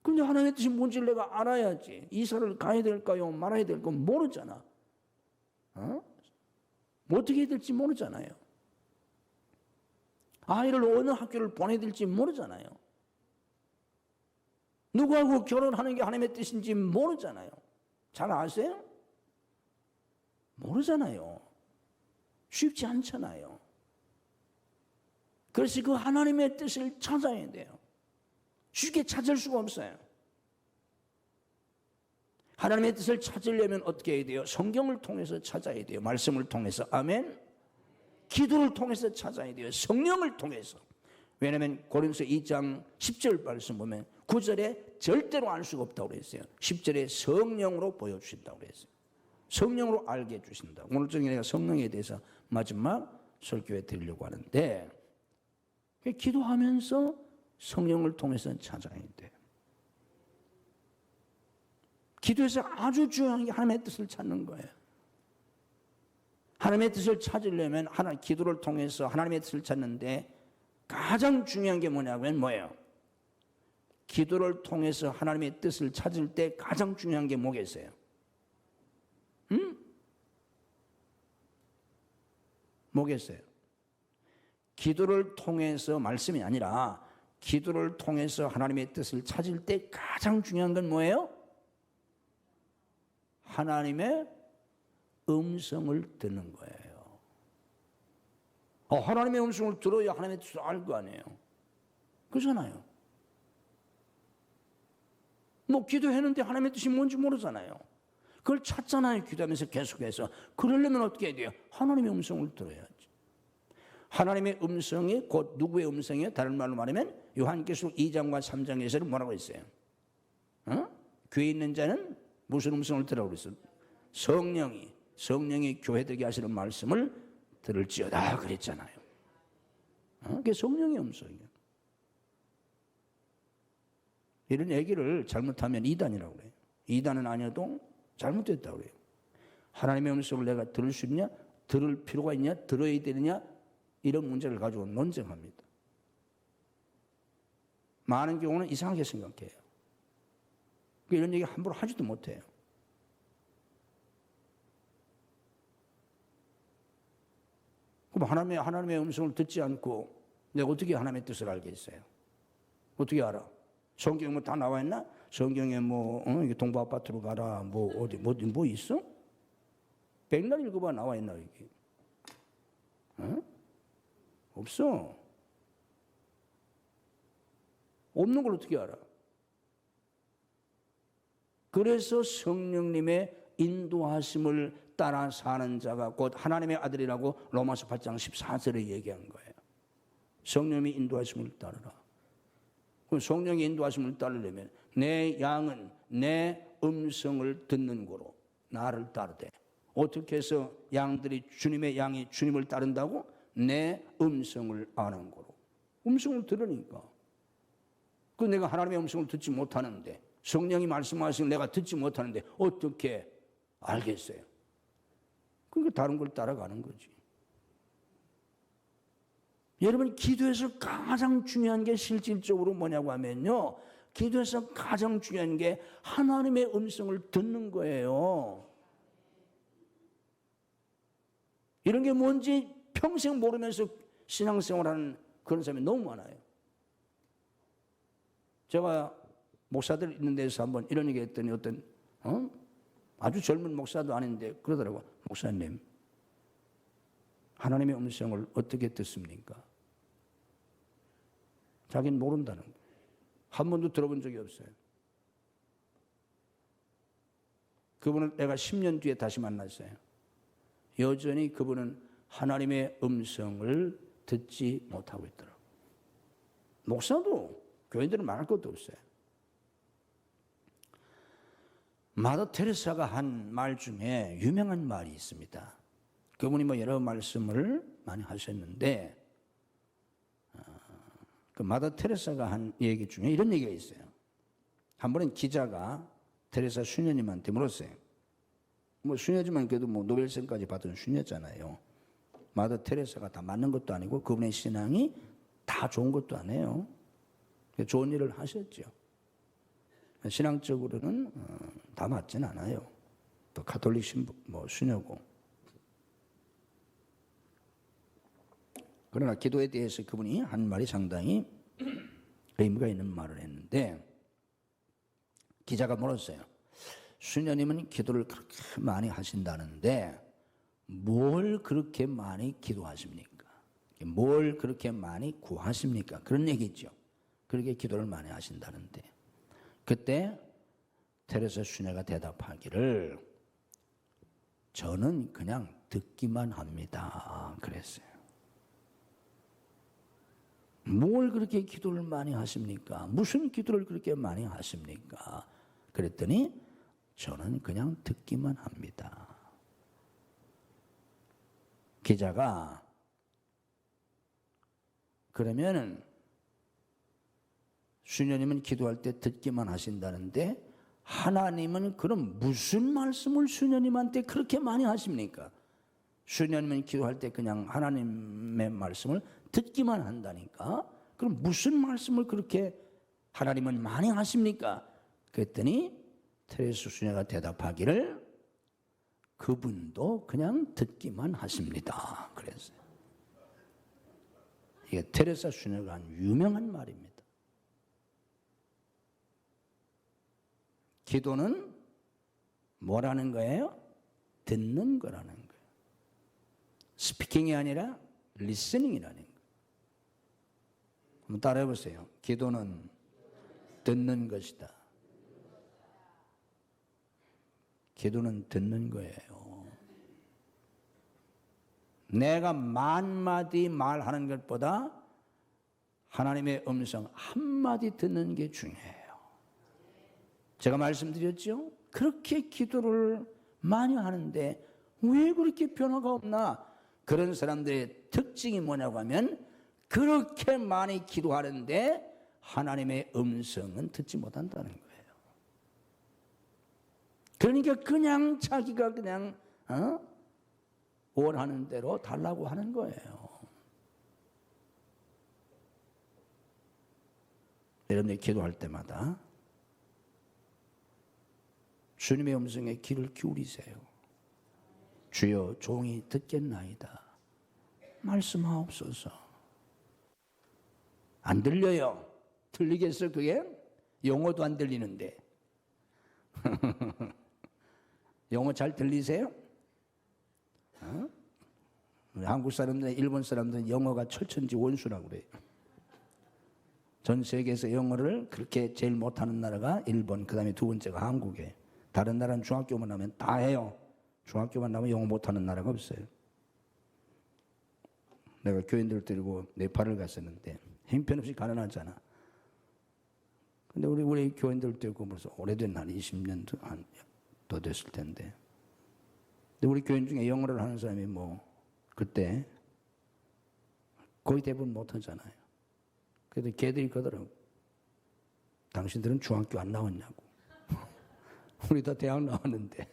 근데 하나님의 뜻이 뭔지를 내가 알아야지. 이사를 가야 될까요? 말아야 될까? 모르잖아. 뭐 어떻게 해야 될지 모르잖아요. 아이를 어느 학교를 보내야 될지 모르잖아요. 누구하고 결혼하는 게 하나님의 뜻인지 모르잖아요. 잘 아세요? 모르잖아요. 쉽지 않잖아요. 그래서 그 하나님의 뜻을 찾아야 돼요. 쉽게 찾을 수가 없어요. 하나님의 뜻을 찾으려면 어떻게 해야 돼요? 성경을 통해서 찾아야 돼요. 말씀을 통해서. 아멘. 기도를 통해서 찾아야 돼요. 성령을 통해서. 왜냐하면 고린도서 2장 10절 말씀 보면 9절에 절대로 알 수가 없다고 그랬어요. 10절에 성령으로 보여주신다고 그랬어요. 성령으로 알게 해주신다. 오늘 저녁에 내가 성령에 대해서 마지막 설교에 드리려고 하는데 기도하면서 성령을 통해서 찾아야 돼. 기도에서 아주 중요한 게 하나님의 뜻을 찾는 거예요. 하나님의 뜻을 찾으려면 기도를 통해서 하나님의 뜻을 찾는데 가장 중요한 게 뭐냐면 뭐예요? 기도를 통해서 하나님의 뜻을 찾을 때 가장 중요한 게 뭐겠어요? 뭐겠어요? 기도를 통해서 말씀이 아니라 기도를 통해서 하나님의 뜻을 찾을 때 가장 중요한 건 뭐예요? 하나님의 음성을 듣는 거예요. 하나님의 음성을 들어야 하나님의 뜻을 알 거 아니에요. 그렇잖아요. 뭐 기도했는데 하나님의 뜻이 뭔지 모르잖아요. 그걸 찾잖아요. 기도하면서 계속해서. 그러려면 어떻게 해야 돼요? 하나님의 음성을 들어야지. 하나님의 음성이 곧 누구의 음성이에요? 다른 말로 말하면 요한계시록 2장과 3장에서는 뭐라고 했어요? 귀에 있는 자는 무슨 음성을 들으라고 그랬어요? 성령이 교회되게 하시는 말씀을 들을지어다 그랬잖아요. 그게 성령의 음성이에요. 이런 얘기를 잘못하면 이단이라고 그래요. 이단은 아니어도 잘못됐다고 그래요. 하나님의 음성을 내가 들을 수 있냐? 들을 필요가 있냐? 들어야 되느냐? 이런 문제를 가지고 논쟁합니다. 많은 경우는 이상하게 생각해요. 이런 얘기 함부로 하지도 못해요. 그럼 하나님의 음성을 듣지 않고 내가 어떻게 하나님의 뜻을 알겠어요? 어떻게 알아? 성경에 뭐 다 나와 있나? 성경에 동부 아파트로 가라, 어디 있어? 백날 읽어봐 나와 있나 여기? 없어. 없는 걸 어떻게 알아? 그래서 성령님의 인도하심을 따라 사는 자가 곧 하나님의 아들이라고 로마서 8장 14절에 얘기한 거예요. 성령님의 인도하심을 따르라. 그럼 성령의 인도하심을 따르려면 내 양은 내 음성을 듣는 거로 나를 따르되 어떻게 해서 주님의 양이 주님을 따른다고? 내 음성을 아는 거로. 음성을 들으니까. 내가 하나님의 음성을 듣지 못하는데 성령이 말씀하시는 내가 듣지 못하는데 어떻게 알겠어요? 그러니까 다른 걸 따라가는 거지. 여러분 기도에서 가장 중요한 게 실질적으로 뭐냐고 하면요. 기도에서 가장 중요한 게 하나님의 음성을 듣는 거예요. 이런 게 뭔지 평생 모르면서 신앙생활하는 그런 사람이 너무 많아요. 제가 목사들 있는 데서 한번 이런 얘기 했더니 어떤 아주 젊은 목사도 아닌데 그러더라고요. 목사님, 하나님의 음성을 어떻게 듣습니까? 자기는 모른다는 거예요. 한 번도 들어본 적이 없어요. 그분을 내가 10년 뒤에 다시 만났어요. 여전히 그분은 하나님의 음성을 듣지 못하고 있더라고요. 목사도 교인들은 말할 것도 없어요. 마더 테레사가 한 말 중에 유명한 말이 있습니다. 그분이 뭐 여러 말씀을 많이 하셨는데 그 마더 테레사가 한 얘기 중에 이런 얘기가 있어요. 한 번은 기자가 테레사 수녀님한테 물었어요. 뭐 수녀지만 그래도 뭐 노벨상까지 받은 수녀잖아요. 마더 테레사가 다 맞는 것도 아니고 그분의 신앙이 다 좋은 것도 아니에요. 좋은 일을 하셨죠. 신앙적으로는 다 맞진 않아요. 또 가톨릭 신부, 뭐 수녀고. 그러나 기도에 대해서 그분이 한 말이 상당히 의미가 있는 말을 했는데 기자가 물었어요. 수녀님은 기도를 그렇게 많이 하신다는데 뭘 그렇게 많이 기도하십니까? 뭘 그렇게 많이 구하십니까? 그런 얘기죠. 그렇게 기도를 많이 하신다는데 그때 테레사 수녀가 대답하기를 저는 그냥 듣기만 합니다. 그랬어요. 뭘 그렇게 기도를 많이 하십니까? 무슨 기도를 그렇게 많이 하십니까? 그랬더니 저는 그냥 듣기만 합니다. 기자가 그러면은 수녀님은 기도할 때 듣기만 하신다는데 하나님은 그럼 무슨 말씀을 수녀님한테 그렇게 많이 하십니까? 수녀님은 기도할 때 그냥 하나님의 말씀을 듣기만 한다니까? 그럼 무슨 말씀을 그렇게 하나님은 많이 하십니까? 그랬더니 테레사 수녀가 대답하기를 그분도 그냥 듣기만 하십니다. 그랬어요. 이게 테레사 수녀가 한 유명한 말입니다. 기도는 뭐라는 거예요? 듣는 거라는 거예요. 스피킹이 아니라 리스닝이라는 거예요. 한번 따라해 보세요. 기도는 듣는 것이다. 기도는 듣는 거예요. 내가 만마디 말하는 것보다 하나님의 음성 한마디 듣는 게 중요해요. 제가 말씀드렸죠? 그렇게 기도를 많이 하는데 왜 그렇게 변화가 없나? 그런 사람들의 특징이 뭐냐고 하면 그렇게 많이 기도하는데 하나님의 음성은 듣지 못한다는 거예요. 그러니까 그냥 자기가 그냥 원하는 대로 달라고 하는 거예요. 여러분들이 기도할 때마다 주님의 음성에 귀를 기울이세요. 주여 종이 듣겠나이다. 말씀하옵소서. 안 들려요. 들리겠어 그게? 영어도 안 들리는데. 영어 잘 들리세요? 한국 사람들, 일본 사람들은 영어가 철천지 원수라고 그래요. 전 세계에서 영어를 그렇게 제일 못하는 나라가 일본, 그 다음에 두 번째가 한국이에요. 다른 나라는 중학교만 하면 다 해요. 중학교만 나면 영어 못하는 나라가 없어요. 내가 교인들 데리고 네팔을 갔었는데 형편없이 가난하잖아. 근데 우리 교인들 데리고 벌써 오래된 한 20년 더 됐을 텐데. 근데 우리 교인 중에 영어를 하는 사람이 뭐 그때 거의 대부분 못하잖아요. 그래도 걔들이 그러더라고. 당신들은 중학교 안 나왔냐고. 우리 다 대학 나왔는데.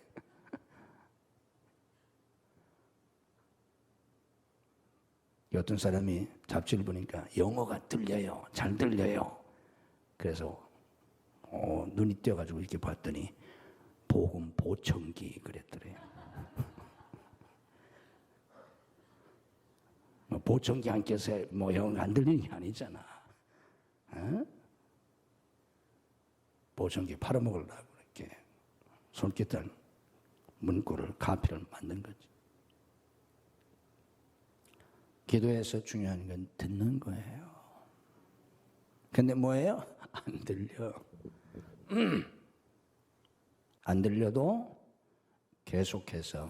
어떤 사람이 잡지를 보니까 영어가 들려요. 잘 들려요. 그래서 눈이 띄어가지고 이렇게 봤더니 복음 보청기 그랬더래요. 보청기 안 껴서 뭐 영어가 안 들리는 게 아니잖아. 보청기 팔아먹으려고 이렇게 손깃tal 문구를 카피를 만든 거지. 기도에서 중요한 건 듣는 거예요. 근데 뭐예요? 안 들려. 안 들려도 계속해서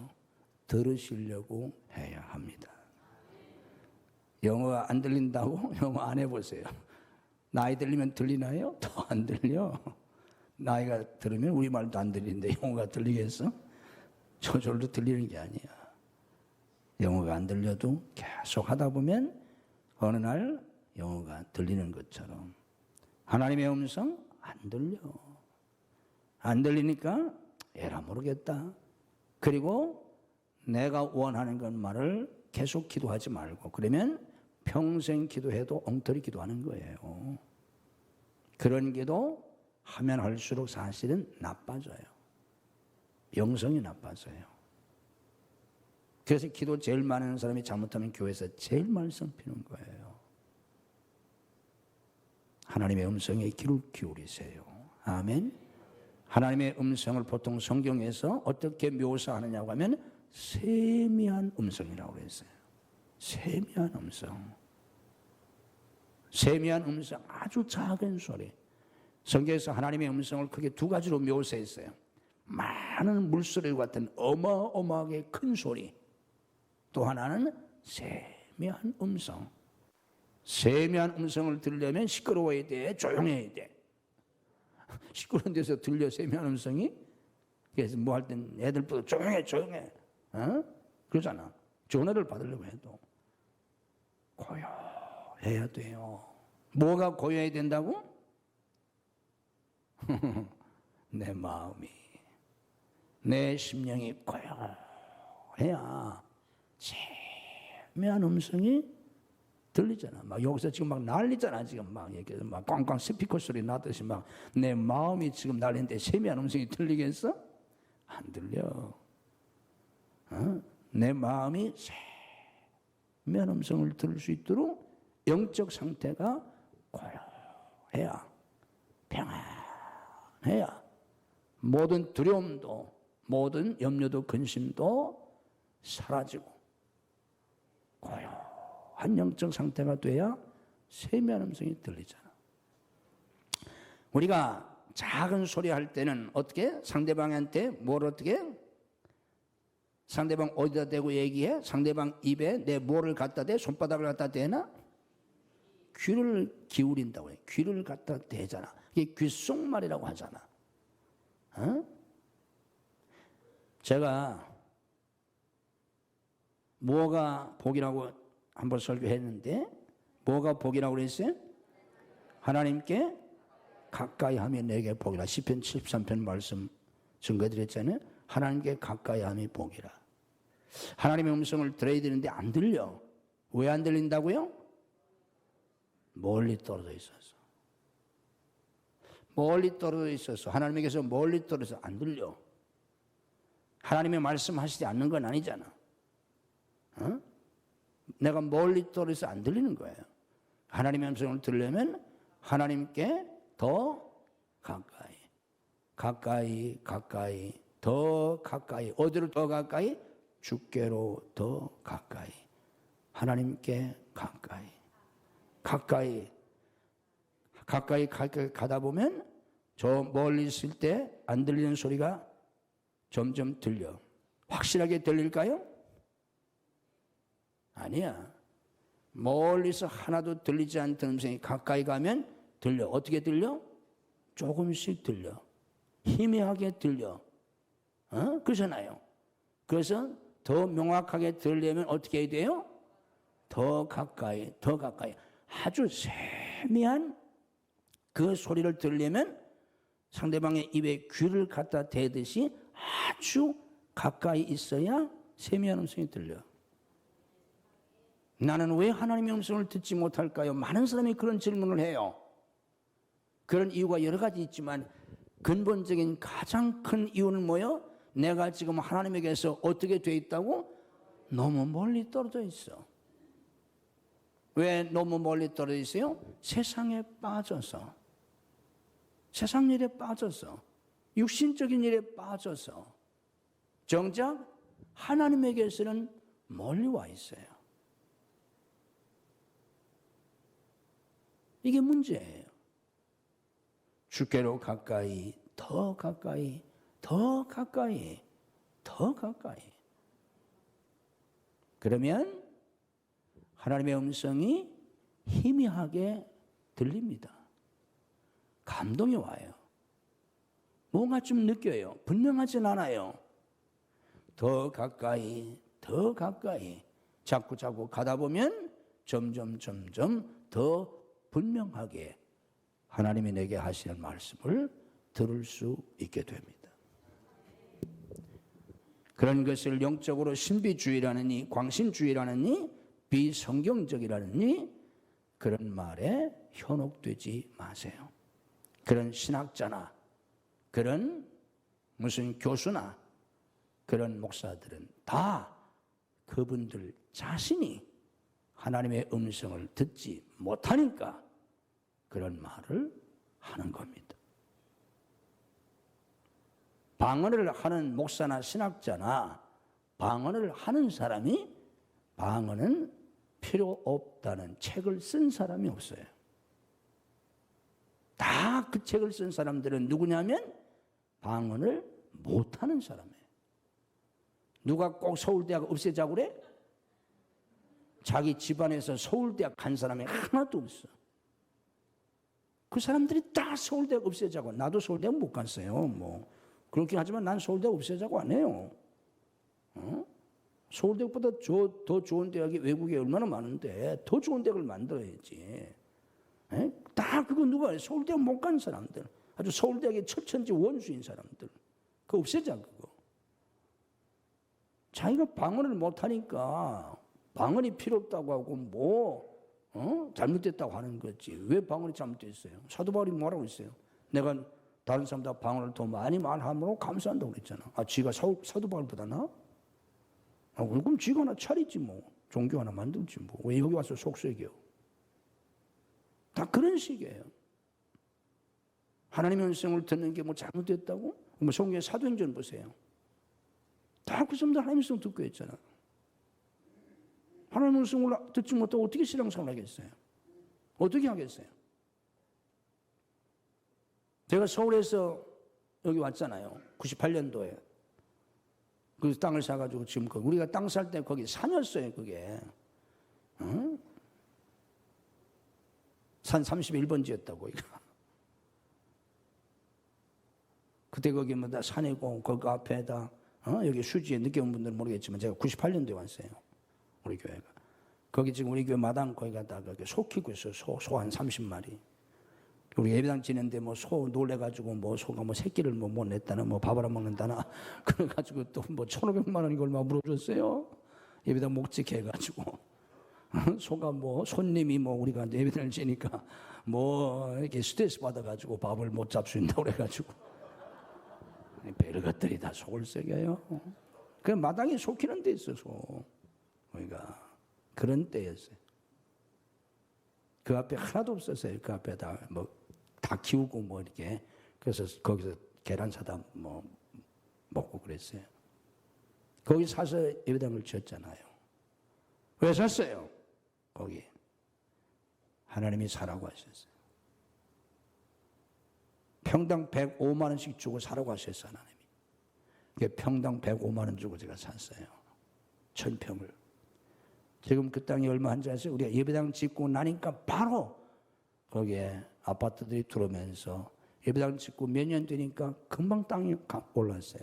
들으시려고 해야 합니다. 영어가 안 들린다고? 영어 안 해보세요. 나이 들리면 들리나요? 더 안 들려. 나이가 들으면 우리말도 안 들리는데 영어가 들리겠어? 저절로 들리는 게 아니야. 영어가 안 들려도 계속 하다 보면 어느 날 영어가 들리는 것처럼 하나님의 음성 안 들려. 안 들리니까 에라 모르겠다. 그리고 내가 원하는 것 말을 계속 기도하지 말고 그러면 평생 기도해도 엉터리 기도하는 거예요. 그런 기도 하면 할수록 사실은 나빠져요. 영성이 나빠져요. 그래서 기도 제일 많은 사람이 잘못하면 교회에서 제일 말썽 피는 거예요. 하나님의 음성에 귀를 기울이세요. 아멘. 하나님의 음성을 보통 성경에서 어떻게 묘사하느냐고 하면 세미한 음성이라고 그랬어요. 세미한 음성. 세미한 음성, 아주 작은 소리. 성경에서 하나님의 음성을 크게 두 가지로 묘사했어요. 많은 물소리 같은 어마어마하게 큰 소리. 또 하나는 세미한 음성. 세미한 음성을 들으려면 시끄러워야 돼, 조용해야 돼. 시끄러운 데서 들려 세미한 음성이? 그래서 뭐 할 땐 애들보다 조용해. 그러잖아. 전화를 받으려고 해도 고요해야 돼요. 뭐가 고요해야 된다고? 내 마음이, 내 심령이 고요해야 세미한 음성이 들리잖아. 막 여기서 지금 막 난리잖아. 지금 막 이렇게 막 꽝꽝 스피커 소리 나듯이 막 내 마음이 지금 난리인데 세미한 음성이 들리겠어? 안 들려. 내 마음이 세미한 음성을 들을 수 있도록 영적 상태가 고요해야, 평안해야 모든 두려움도, 모든 염려도, 근심도 사라지고 고요한 영적 상태가 돼야 세미한 음성이 들리잖아. 우리가 작은 소리 할 때는 어떻게? 상대방한테 뭘 어떻게? 상대방 어디다 대고 얘기해? 상대방 입에 내 뭐를 갖다 대? 손바닥을 갖다 대나? 귀를 기울인다고 해. 귀를 갖다 대잖아. 이게 귓속말이라고 하잖아. 제가 뭐가 복이라고 한번 설교했는데 뭐가 복이라고 그랬어요? 하나님께 가까이 하면 내게 복이라. 시편 73편 말씀 증거드렸잖아요. 하나님께 가까이 함이 복이라. 하나님의 음성을 들어야 되는데 안 들려. 왜 안 들린다고요? 멀리 떨어져 있어서. 멀리 떨어져 있어서. 하나님에게서 멀리 떨어져서 안 들려. 하나님의 말씀하시지 않는 건 아니잖아. 내가 멀리 떨어져서 안 들리는 거예요. 하나님의 음성을 들으려면 하나님께 더 가까이, 더 가까이. 어디로 더 가까이? 주께로 더 가까이. 하나님께 가까이 가다 보면 저 멀리 있을 때 안 들리는 소리가 점점 들려. 확실하게 들릴까요? 아니야. 멀리서 하나도 들리지 않던 음성이 가까이 가면 들려. 어떻게 들려? 조금씩 들려. 희미하게 들려. 그러잖아요. 그래서 더 명확하게 들으려면 어떻게 해야 돼요? 더 가까이. 아주 세미한 그 소리를 들으려면 상대방의 입에 귀를 갖다 대듯이 아주 가까이 있어야 세미한 음성이 들려. 나는 왜 하나님의 음성을 듣지 못할까요? 많은 사람이 그런 질문을 해요. 그런 이유가 여러 가지 있지만 근본적인 가장 큰 이유는 뭐예요? 내가 지금 하나님에게서 어떻게 돼 있다고? 너무 멀리 떨어져 있어. 왜 너무 멀리 떨어져 있어요? 세상에 빠져서. 세상 일에 빠져서. 육신적인 일에 빠져서. 정작 하나님에게서는 멀리 와 있어요. 이게 문제예요. 주께로 가까이, 더 가까이, 더 가까이, 더 가까이. 그러면 하나님의 음성이 희미하게 들립니다. 감동이 와요. 뭔가 좀 느껴요. 분명하진 않아요. 더 가까이, 더 가까이. 자꾸 가다 보면 점점 더 분명하게 하나님이 내게 하시는 말씀을 들을 수 있게 됩니다. 그런 것을 영적으로 신비주의라느니 광신주의라느니 비성경적이라느니 그런 말에 현혹되지 마세요. 그런 신학자나 그런 무슨 교수나 그런 목사들은 다 그분들 자신이 하나님의 음성을 듣지 못하니까 그런 말을 하는 겁니다. 방언을 하는 목사나 신학자나 방언을 하는 사람이 방언은 필요 없다는 책을 쓴 사람이 없어요. 다 그 책을 쓴 사람들은 누구냐면 방언을 못하는 사람이에요. 누가 꼭 서울대학 없애자고 그래? 자기 집안에서 서울대학 간 사람이 하나도 없어. 그 사람들이 다 서울대학 없애자고. 나도 서울대학 못 갔어요. 뭐 그렇긴 하지만 난 서울대학 없애자고 안 해요. 서울대학보다 더 좋은 대학이 외국에 얼마나 많은데 더 좋은 대학을 만들어야지. 다 그거 누가 서울대학 못 간 사람들, 아주 서울대학의 철천지 원수인 사람들, 그거 없애자 그거. 자기가 방언을 못하니까 방언이 필요 없다고 하고 잘못됐다고 하는 거지. 왜 방언이 잘못됐어요? 사도 바울이 뭐라고 했어요? 내가 다른 사람보다 방언을 더 많이 말함으로 감사한다고 그랬잖아. 지가 사도 바울보다 나? 그럼 지가 하나 차리지 뭐. 종교 하나 만들지 뭐. 왜 여기 와서 속썩여? 다 그런 식이에요. 하나님의 음성을 듣는 게 뭐 잘못됐다고? 뭐 성경의 사도행전 보세요. 다 그 사람들 하나님의 음성 듣고 있잖아. 하나님의 음성을 듣지 못하고 어떻게 신앙생활 하겠어요? 어떻게 하겠어요? 제가 서울에서 여기 왔잖아요. 98년도에. 그 땅을 사가지고 지금 우리가 땅 살 때 거기 산이었어요, 그게. 산 31번지였다고, 이거. 그때 거기 뭐 다 산이고, 거기 앞에다, 여기 수지에 늦게 온 분들은 모르겠지만 제가 98년도에 왔어요. 우리 교회가. 거기 지금 우리 교회 마당 거기가 다 소 키고 있어요. 소 한 30마리. 우리 예배당 지는데 뭐 소 놀래가지고 뭐 소가 뭐 새끼를 뭐 못 냈다나 뭐 밥을 안 먹는다나 그래가지고 또 뭐 1,500만 원이고 얼마 물어줬어요. 예배당 목직해가지고. 소가 뭐 손님이 뭐 우리가 예배당을 지니까 뭐 이렇게 스트레스 받아가지고 밥을 못 잡수인다고 그래가지고. 별 것들이 다 속을 썩여요. 그 마당에 소 키는 데 있어, 소. 그러니까 그런 때였어요. 그 앞에 하나도 없었어요. 그 앞에 다 키우고 뭐 이렇게. 그래서 거기서 계란 사다 뭐 먹고 그랬어요. 거기 사서 예배당을 지었잖아요. 왜 샀어요? 거기. 하나님이 사라고 하셨어요. 평당 105만 원씩 주고 사라고 하셨어요, 하나님이. 평당 105만 원 주고 제가 샀어요. 1000평을. 지금 그 땅이 얼마 한지 아세요? 우리가 예배당 짓고 나니까 바로 거기에 아파트들이 들어오면서 예배당 짓고 몇 년 되니까 금방 땅이 올랐어요.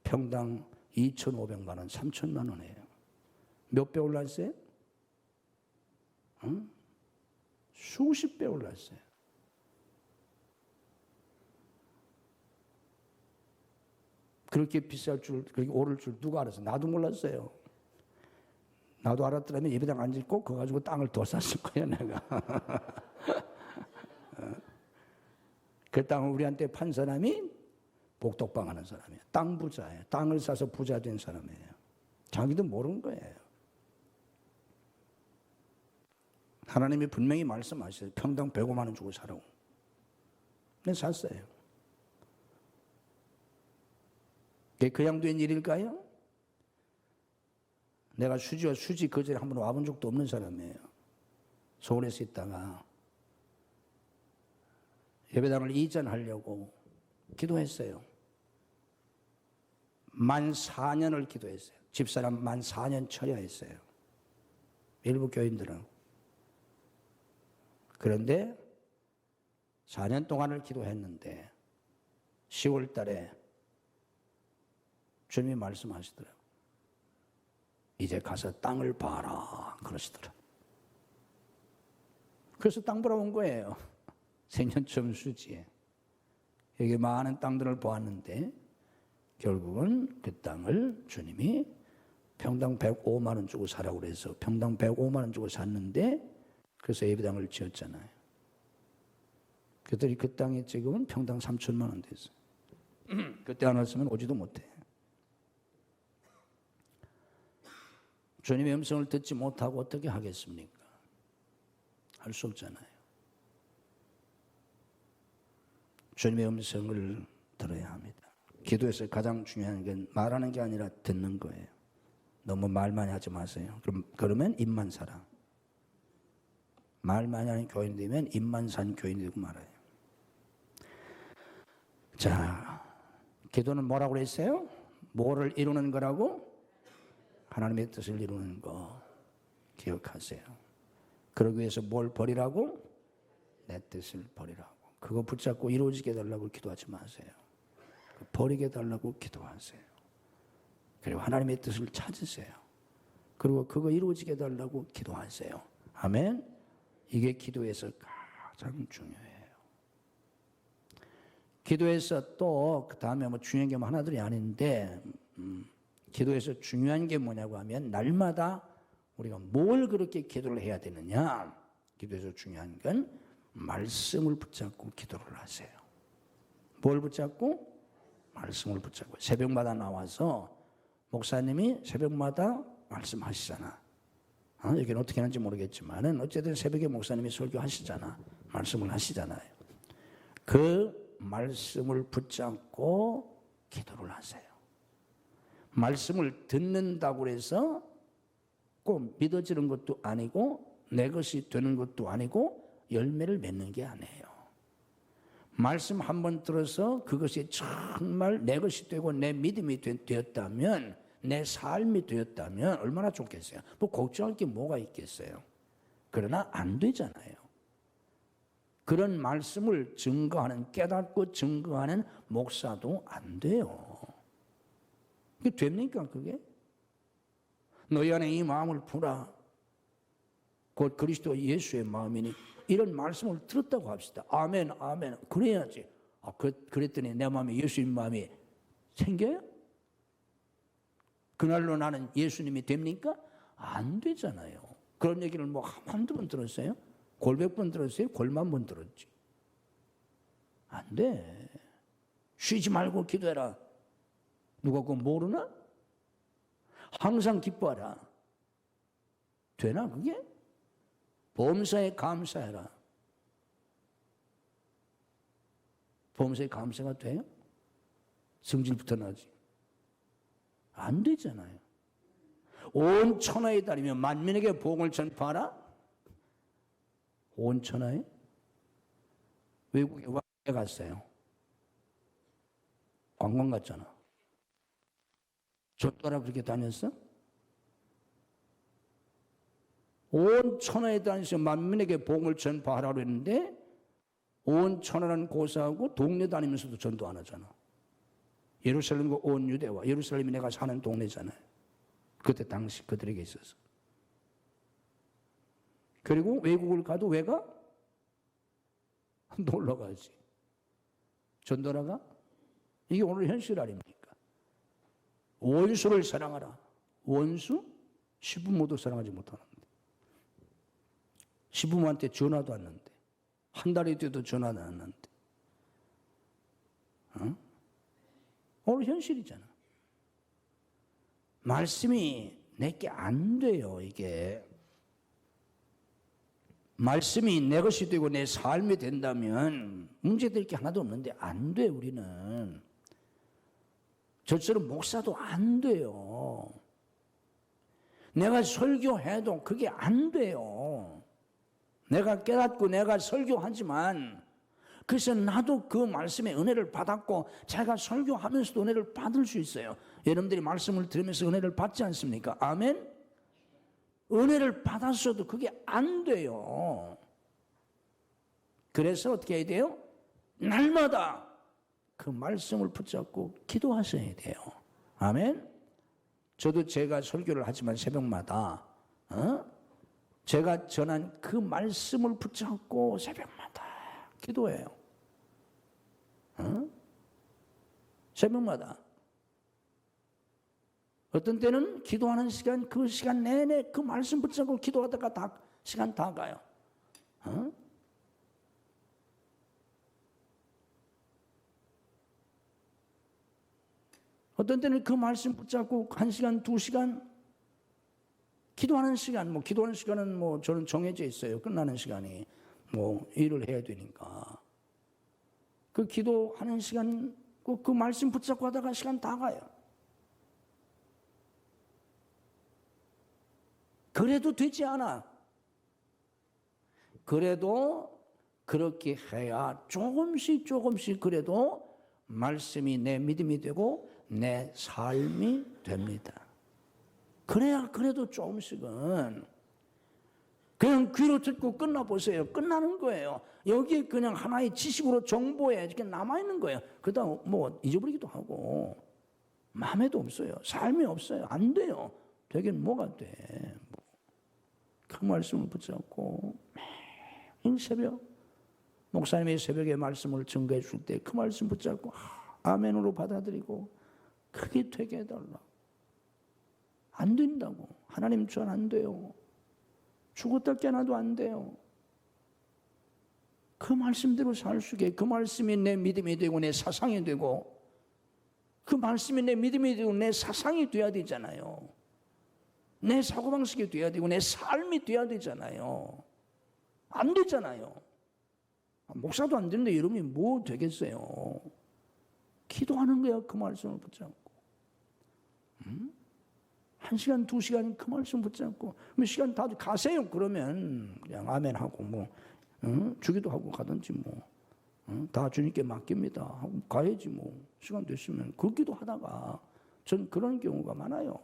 평당 2,500만 원, 3,000만 원이에요. 몇 배 올랐어요? 수십 배 올랐어요. 그렇게 비쌀 줄, 그렇게 오를 줄 누가 알았어요? 나도 몰랐어요. 나도 알았더라면 예배당 안 짓고 그거 가지고 땅을 더 샀을 거야, 내가. 그 땅을 우리한테 판 사람이 복덕방 하는 사람이에요. 땅 부자예요. 땅을 사서 부자 된 사람이에요. 자기도 모르는 거예요. 하나님이 분명히 말씀하셨어요. 평당 105만 원 주고 사라고. 근데 샀어요. 그게 그냥 된 일일까요? 내가 수지와 수지 거제에 한 번 와본 적도 없는 사람이에요. 서울에서 있다가 예배당을 이전하려고 기도했어요. 만 4년을 기도했어요. 집사람 만 4년 처리했어요. 일부 교인들은. 그런데 4년 동안을 기도했는데 10월 달에 주님이 말씀하시더라고요. 이제 가서 땅을 봐라 그러시더라고요. 그래서 땅 보러 온 거예요. 생년점 수지에. 여기 많은 땅들을 보았는데 결국은 그 땅을 주님이 평당 105만 원 주고 사라고 그래서 평당 105만 원 주고 샀는데 그래서 예배당을 지었잖아요. 그랬더니 그 땅이 지금은 평당 3천만 원 됐어요. 그때 안 왔으면 오지도 못해. 주님의 음성을 듣지 못하고 어떻게 하겠습니까? 할 수 없잖아요. 주님의 음성을 들어야 합니다. 기도에서 가장 중요한 건 말하는 게 아니라 듣는 거예요. 너무 말 많이 하지 마세요. 그러면 입만 살아. 말 많이 하는 교인 되면 입만 산 교인 되고 말아요. 자, 기도는 뭐라고 그랬어요? 뭐를 이루는 거라고? 하나님의 뜻을 이루는 거 기억하세요. 그러기 위해서 뭘 버리라고? 내 뜻을 버리라고. 그거 붙잡고 이루어지게 해달라고 기도하지 마세요. 버리게 해달라고 기도하세요. 그리고 하나님의 뜻을 찾으세요. 그리고 그거 이루어지게 해달라고 기도하세요. 아멘. 이게 기도에서 가장 중요해요. 기도에서 또 그 다음에 뭐 중요한 게 하나들이 아닌데 기도에서 중요한 게 뭐냐고 하면 날마다 우리가 뭘 그렇게 기도를 해야 되느냐. 기도에서 중요한 건 말씀을 붙잡고 기도를 하세요. 뭘 붙잡고? 말씀을 붙잡고. 새벽마다 나와서 목사님이 새벽마다 말씀하시잖아. 여기는 어떻게 하는지 모르겠지만은 어쨌든 새벽에 목사님이 설교하시잖아. 말씀을 하시잖아요. 그 말씀을 붙잡고 기도를 하세요. 말씀을 듣는다고 해서 꼭 믿어지는 것도 아니고 내 것이 되는 것도 아니고 열매를 맺는 게 아니에요. 말씀 한 번 들어서 그것이 정말 내 것이 되고 내 믿음이 되었다면 내 삶이 되었다면 얼마나 좋겠어요. 뭐 걱정할 게 뭐가 있겠어요. 그러나 안 되잖아요. 그런 말씀을 증거하는 깨닫고 증거하는 목사도 안 돼요. 그게 됩니까 그게? 너희 안에 이 마음을 품으라. 곧 그리스도 예수의 마음이니 이런 말씀을 들었다고 합시다. 아멘 아멘. 그래야지. 그랬더니 내 마음에 예수님 마음이 생겨요? 그날로 나는 예수님이 됩니까? 안 되잖아요. 그런 얘기를 뭐 한두 번 들었어요? 골백 번 들었어요? 골만 번 들었지. 안 돼. 쉬지 말고 기도해라. 누가 그거 모르나? 항상 기뻐하라. 되나 그게? 범사에 감사해라. 범사에 감사가 돼요? 성질부터 나지. 안 되잖아요. 온 천하에 다니며 만민에게 복음을 전파하라. 온 천하에? 외국에 왜 갔어요? 관광 갔잖아. 저따라 그렇게 다녔어? 온 천하에 다니면서 만민에게 복음을 전파하라고 했는데 온 천하라는 고사하고 동네 다니면서도 전도 안 하잖아. 예루살렘과 온 유대와 예루살렘이 내가 사는 동네잖아요. 그때 당시 그들에게 있어서. 그리고 외국을 가도 왜 가? 놀러 가지. 전도라 가? 이게 오늘 현실 아닙니까? 원수를 사랑하라. 원수? 시부모도 사랑하지 못하는데. 시부모한테 전화도 안 하는데. 한 달이 돼도 전화도 안 하는데. 오늘 현실이잖아. 말씀이 내게 안 돼요, 이게. 말씀이 내 것이 되고 내 삶이 된다면 문제될 게 하나도 없는데 안 돼, 우리는. 저처럼 목사도 안 돼요. 내가 설교해도 그게 안 돼요. 내가 깨닫고 내가 설교하지만 그래서 나도 그 말씀의 은혜를 받았고 제가 설교하면서도 은혜를 받을 수 있어요. 여러분들이 말씀을 들으면서 은혜를 받지 않습니까? 아멘? 은혜를 받았어도 그게 안 돼요. 그래서 어떻게 해야 돼요? 날마다 그 말씀을 붙잡고 기도하셔야 돼요. 아멘? 저도 제가 설교를 하지만 새벽마다 제가 전한 그 말씀을 붙잡고 새벽마다 기도해요. 새벽마다. 어떤 때는 기도하는 시간, 그 시간 내내 그 말씀 붙잡고 기도하다가 시간 다 가요. 어떤 때는 그 말씀 붙잡고 1시간, 2시간 기도하는 시간, 기도하는 시간은 저는 정해져 있어요. 끝나는 시간이. 일을 해야 되니까. 그 기도하는 시간, 그 말씀 붙잡고 하다가 시간 다 가요. 그래도 되지 않아. 그래도 그렇게 해야 조금씩 그래도 말씀이 내 믿음이 되고 내 삶이 됩니다. 그래야 그래도 조금씩은 그냥 귀로 듣고 끝나보세요. 끝나는 거예요. 여기에 그냥 하나의 지식으로 정보에 이렇게 남아있는 거예요. 그러다 잊어버리기도 하고 마음에도 없어요. 삶이 없어요. 안 돼요. 되긴 뭐가 돼. 그 말씀을 붙잡고 매일 새벽 목사님의 새벽에 말씀을 증거해 줄 때 그 말씀 붙잡고 아멘으로 받아들이고 그게 되게 해달라고. 안 된다고. 하나님 전 안 돼요. 죽었다 깨나도 안 돼요. 그 말씀대로 살 수 있게 그 말씀이 내 믿음이 되고 내 사상이 되고 그 말씀이 내 믿음이 되고 내 사상이 돼야 되잖아요. 내 사고방식이 돼야 되고 내 삶이 돼야 되잖아요. 안 되잖아요. 목사도 안 되는데 여러분이 뭐 되겠어요. 기도하는 거야. 그 말씀을 붙잡고 1시간, 2시간 그 말씀 붙잡고 시간 다 가세요. 그러면 그냥 아멘하고 주기도 하고 가든지 다 주님께 맡깁니다 하고 가야지 시간 됐으면 그 기도하다가 전 그런 경우가 많아요.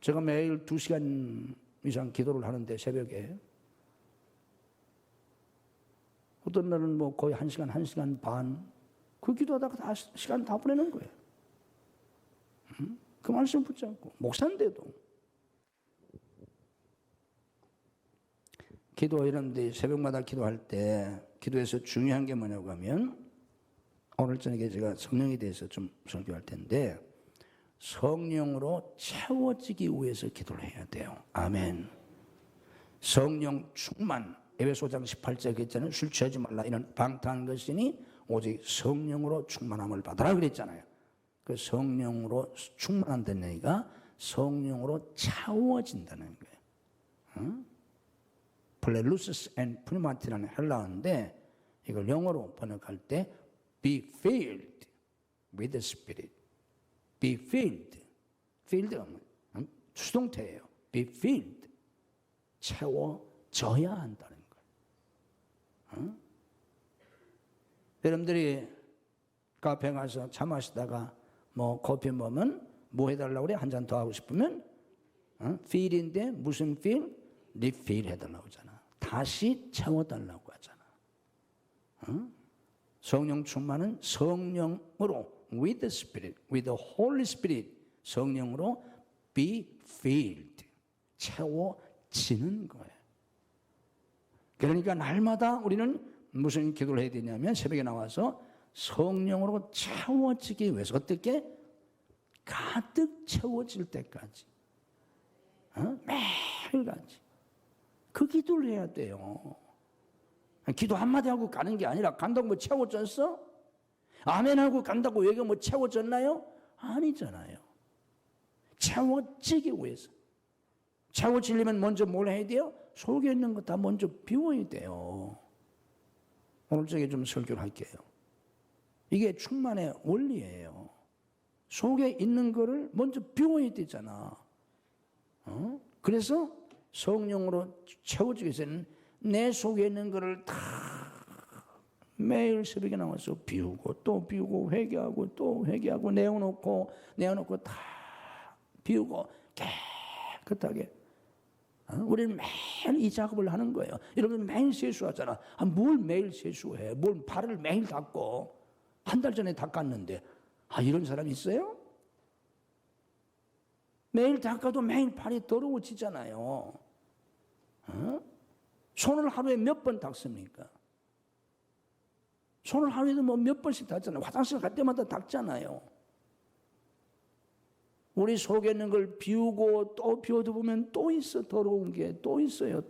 제가 매일 2시간 이상 기도를 하는데 새벽에 어떤 날은 거의 1시간, 1시간 반 그 기도하다가 시간 다 보내는 거예요. 그 말씀 붙잡고 목사인데도 기도 이런데 새벽마다 기도할 때 기도에서 중요한 게 뭐냐고 하면 오늘 저녁에 제가 성령에 대해서 좀 설교할 텐데 성령으로 채워지기 위해서 기도를 해야 돼요. 아멘. 성령 충만. 에베소장 18절 했잖아요. 술 취하지 말라. 이는 방탕한 것이니 오직 성령으로 충만함을 받아라 그랬잖아요. 그 성령으로 충만한다는 얘기가 성령으로 채워진다는 거예요. 플레루스스 앤 프니마티라는 헬라어인데 이걸 영어로 번역할 때 be filled with the Spirit. be filled. filled가 수동태예요. be filled. 채워져야 한다는 거예요. 여러분들이 카페 가서 차 마시다가 커피 먹으면 뭐 해달라고 그래? 한 잔 더 하고 싶으면 fill인데 무슨 fill? refill 해달라고 하잖아. 다시 채워달라고 하잖아. 성령 충만은 성령으로 with the Spirit, with the Holy Spirit 성령으로 be filled 채워지는 거예요. 그러니까 날마다 우리는 무슨 기도를 해야 되냐면 새벽에 나와서 성령으로 채워지기 위해서 어떻게? 가득 채워질 때까지 매일같이 그 기도를 해야 돼요. 기도 한마디 하고 가는 게 아니라 간다고 채워졌어? 아멘하고 간다고 여기가 채워졌나요? 아니잖아요. 채워지기 위해서. 채워지려면 먼저 뭘 해야 돼요? 속에 있는 거 다 먼저 비워야 돼요. 오늘 저기 좀 설교를 할게요. 이게 충만의 원리예요. 속에 있는 거를 먼저 비워야 되잖아. 그래서 성령으로 채워지기 위해서는 내 속에 있는 거를 다 매일 새벽에 나와서 비우고 또 비우고 회개하고 또 회개하고 내어놓고 다 비우고 깨끗하게. 우리는 매일 이 작업을 하는 거예요. 여러분 매일 세수하잖아. 뭘 매일 세수해? 뭘 발을 매일 닦고 한 달 전에 닦았는데 이런 사람 있어요? 매일 닦아도 매일 발이 더러워지잖아요. 손을 하루에 몇 번 닦습니까? 손을 하루에도 뭐 몇 번씩 닦잖아요. 화장실 갈 때마다 닦잖아요. 우리 속에 있는 걸 비우고 또 비워도 보면 또 있어. 더러운 게 또 있어요.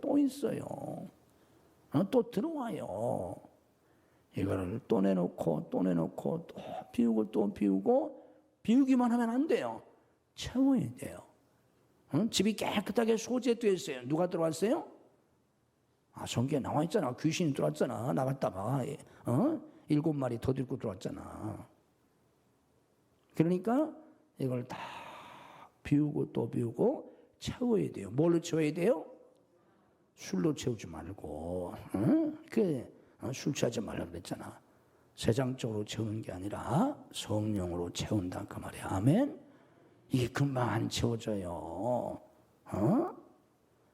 또 들어와요. 이거를 또 내놓고 또 비우고 또 비우고. 비우기만 하면 안 돼요. 채워야 돼요. 집이 깨끗하게 소재되어 있어요. 누가 들어왔어요? 성경에 나와 있잖아. 귀신이 들어왔잖아. 나갔다가 7마리 더 들고 들어왔잖아. 그러니까 이걸 다 비우고 또 비우고 채워야 돼요. 뭘로 채워야 돼요? 술로 채우지 말고. 술 취하지 말라고 그랬잖아. 세상적으로 채우는 게 아니라 성령으로 채운다 그 말이야. 아멘. 이게 금방 안 채워져요.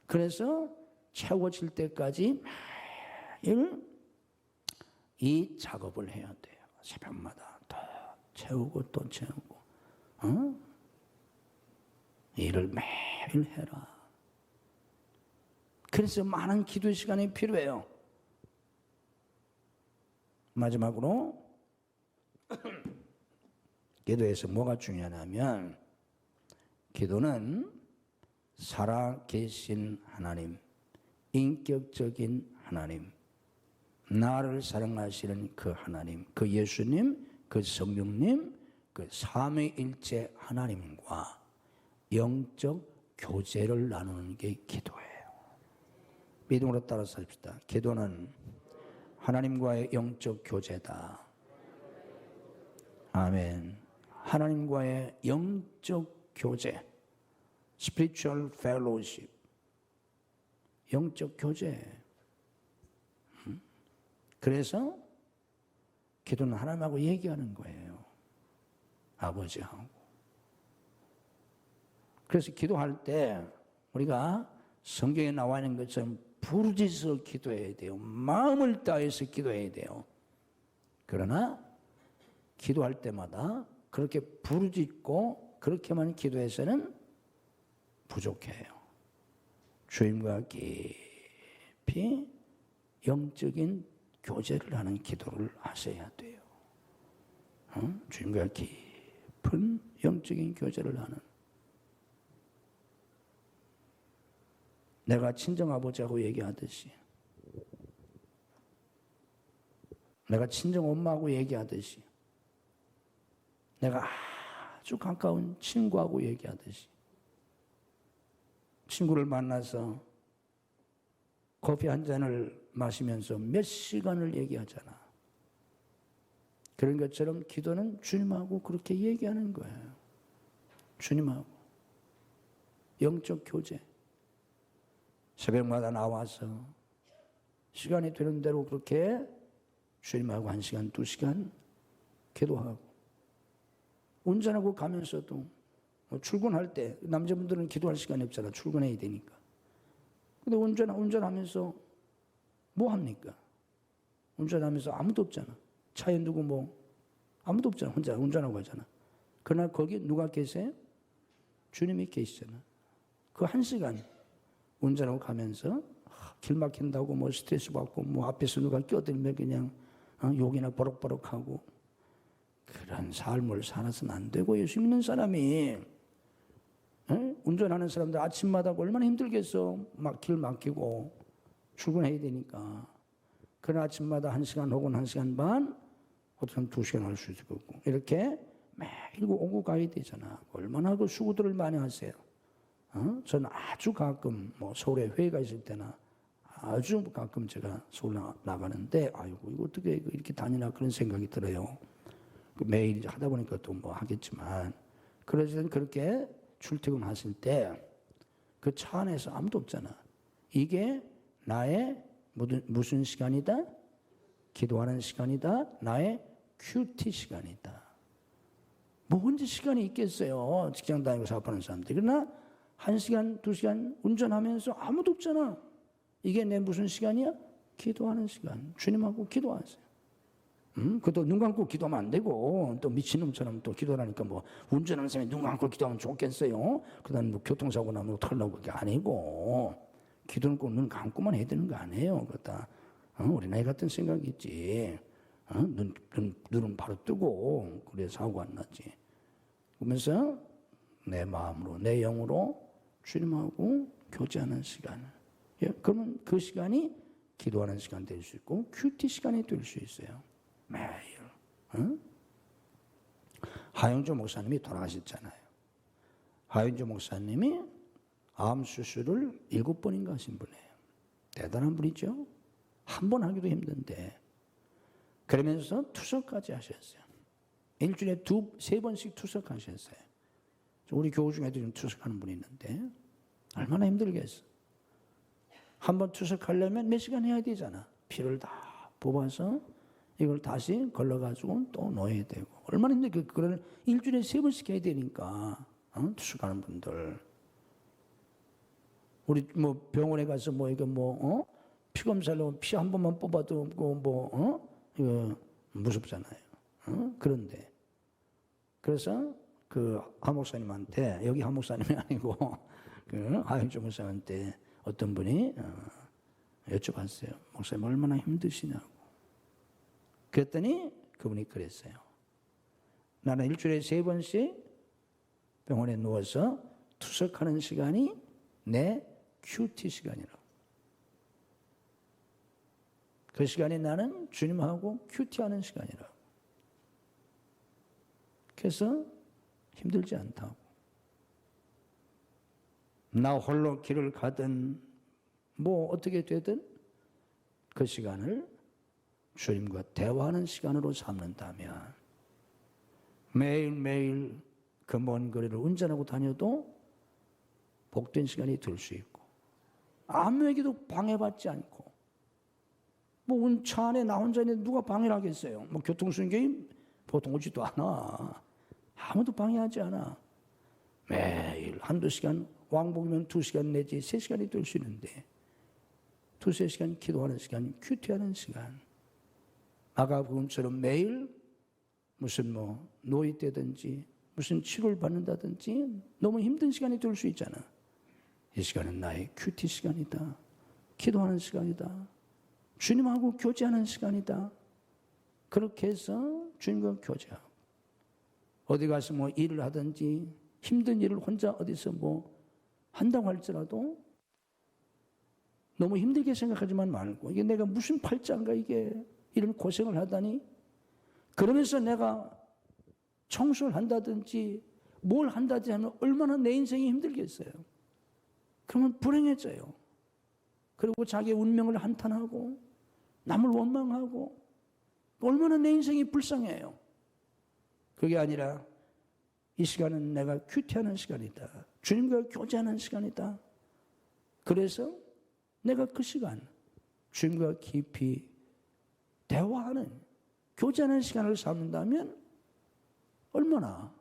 그래서 채워질 때까지 매일 이 작업을 해야 돼요. 새벽마다 또 채우고 또 채우고. 일을 매일 해라. 그래서 많은 기도 시간이 필요해요. 마지막으로 기도에서 뭐가 중요하냐면 기도는 살아계신 하나님, 인격적인 하나님, 나를 사랑하시는 그 하나님, 그 예수님, 그 성령님, 그 삼위일체 하나님과 영적 교제를 나누는 게 기도예요. 믿음으로 따라서 합시다. 기도는 하나님과의 영적 교제다. 아멘. 하나님과의 영적 교제, spiritual fellowship, 영적 교제. 그래서 기도는 하나님하고 얘기하는 거예요. 아버지하고. 그래서 기도할 때 우리가 성경에 나와 있는 것처럼 부르짖어 기도해야 돼요. 마음을 다해서 기도해야 돼요. 그러나 기도할 때마다 그렇게 부르짖고 그렇게만 기도해서는 부족해요. 주님과 깊이 영적인 교제를 하는 기도를 하셔야 돼요. 주님과 깊은 영적인 교제를 하는. 내가 친정아버지하고 얘기하듯이, 내가 친정엄마하고 얘기하듯이, 내가 아주 가까운 친구하고 얘기하듯이, 친구를 만나서 커피 한 잔을 마시면서 몇 시간을 얘기하잖아. 그런 것처럼 기도는 주님하고 그렇게 얘기하는 거예요. 주님하고 영적 교제. 새벽마다 나와서 시간이 되는 대로 그렇게 주님하고 1시간, 2시간 기도하고, 운전하고 가면서도 출근할 때 남자분들은 기도할 시간이 없잖아. 출근해야 되니까. 근데 운전하면서 뭐 합니까? 운전하면서 아무도 없잖아. 차에 누구 아무도 없잖아. 혼자 운전하고 가잖아. 그러나 거기 누가 계세요? 주님이 계시잖아. 그 1시간 운전하고 가면서 길 막힌다고 스트레스 받고 앞에서 누가 껴들면 그냥 욕이나 버럭버럭하고 그런 삶을 살아서는 안 되고, 예수 믿는 사람이 운전하는 사람들 아침마다 얼마나 힘들겠어. 막 길 막히고 출근해야 되니까. 그런 아침마다 1시간 혹은 1시간 반, 어떻게 2시간 할 수 있을 거고, 이렇게 매일 오고 가야 되잖아. 얼마나 그 수고들을 많이 하세요. 저는 아주 가끔 서울에 회의가 있을 때나 아주 가끔 제가 서울 나가는데, 아이고 이거 어떻게 이렇게 다니나 그런 생각이 들어요. 매일 하다 보니까 또 하겠지만, 그러시던 그렇게 출퇴근하실 때 그 차 안에서 아무도 없잖아. 이게 나의 무슨 시간이다? 기도하는 시간이다. 나의 큐티 시간이다. 뭐 언제 시간이 있겠어요. 직장 다니고 사업하는 사람들. 그러나 1시간, 2시간 운전하면서 아무도 없잖아. 이게 내 무슨 시간이야? 기도하는 시간. 주님하고 기도하세요. 그것도 눈 감고 기도하면 안 되고 또 미친놈처럼 또 기도하니까 뭐 운전하는 사람이 눈 감고 기도하면 좋겠어요. 그다음 뭐 교통사고 나면 털나고 그게 아니고 기도는 꼭 눈 감고만 해야 되는 거 아니에요. 그렇다. 어린아이 같은 생각이 있지. 눈은 바로 뜨고 그래 사고가 안 나지. 그러면서 내 마음으로 내 영으로 주님하고 교제하는 시간. 예, 그러면 그 시간이 기도하는 시간 될 수 있고 큐티 시간이 될 수 있어요. 매일. 하영조 목사님이 돌아가셨잖아요. 하영조 목사님이 암 수술을 7번인가 하신 분이에요. 대단한 분이죠. 한 번 하기도 힘든데 그러면서 투석까지 하셨어요. 일주일에 2-3번씩 투석하셨어요. 우리 교우 중에도 좀 투석하는 분이 있는데 얼마나 힘들겠어. 한 번 투석하려면 몇 시간 해야 되잖아. 피를 다 뽑아서 이걸 다시 걸러가지고 또 넣어야 되고 얼마나 힘들게 그걸 일주일에 3번씩 해야 되니까 투석하는 분들. 우리 뭐 병원에 가서 뭐 이거 피 검사하려고 피 한 번만 뽑아도 이거 무섭잖아요. 그런데 그래서 그 하 목사님한테 여기 하 목사님이 아니고 그 하영조 목사님한테 어떤 분이 여쭤봤어요. 목사님 얼마나 힘드시냐고. 그랬더니 그분이 그랬어요. 나는 일주일에 3번씩 병원에 누워서 투석하는 시간이 내 큐티 시간이라고. 그 시간이 나는 주님하고 큐티하는 시간이라고. 그래서 힘들지 않다고. 나 홀로 길을 가든 뭐 어떻게 되든 그 시간을 주님과 대화하는 시간으로 삼는다면 매일매일 그 먼 거리를 운전하고 다녀도 복된 시간이 될 수 있고 아무에게도 방해받지 않고 뭐 차 안에 나 혼자 있는데 누가 방해를 하겠어요. 뭐 교통순경이 보통 오지도 않아. 아무도 방해하지 않아. 매일 1-2시간 왕복이면 2시간 내지 3시간이 될 수 있는데 2-3시간 기도하는 시간, 큐티하는 시간. 마가복음처럼 매일 무슨 뭐 노이 때든지 무슨 치료를 받는다든지 너무 힘든 시간이 될 수 있잖아. 이 시간은 나의 큐티 시간이다. 기도하는 시간이다. 주님하고 교제하는 시간이다. 그렇게 해서 주님과 교제하고 어디 가서 뭐 일을 하든지 힘든 일을 혼자 어디서 뭐 한다고 할지라도 너무 힘들게 생각하지만 말고 이게 내가 무슨 팔자인가 이게 이런 고생을 하다니 그러면서 내가 청소를 한다든지 뭘 한다든지 하면 얼마나 내 인생이 힘들겠어요. 그러면 불행해져요. 그리고 자기의 운명을 한탄하고 남을 원망하고 얼마나 내 인생이 불쌍해요. 그게 아니라 이 시간은 내가 큐티하는 시간이다. 주님과 교제하는 시간이다. 그래서 내가 그 시간 주님과 깊이 대화하는 교제하는 시간을 삼는다면 얼마나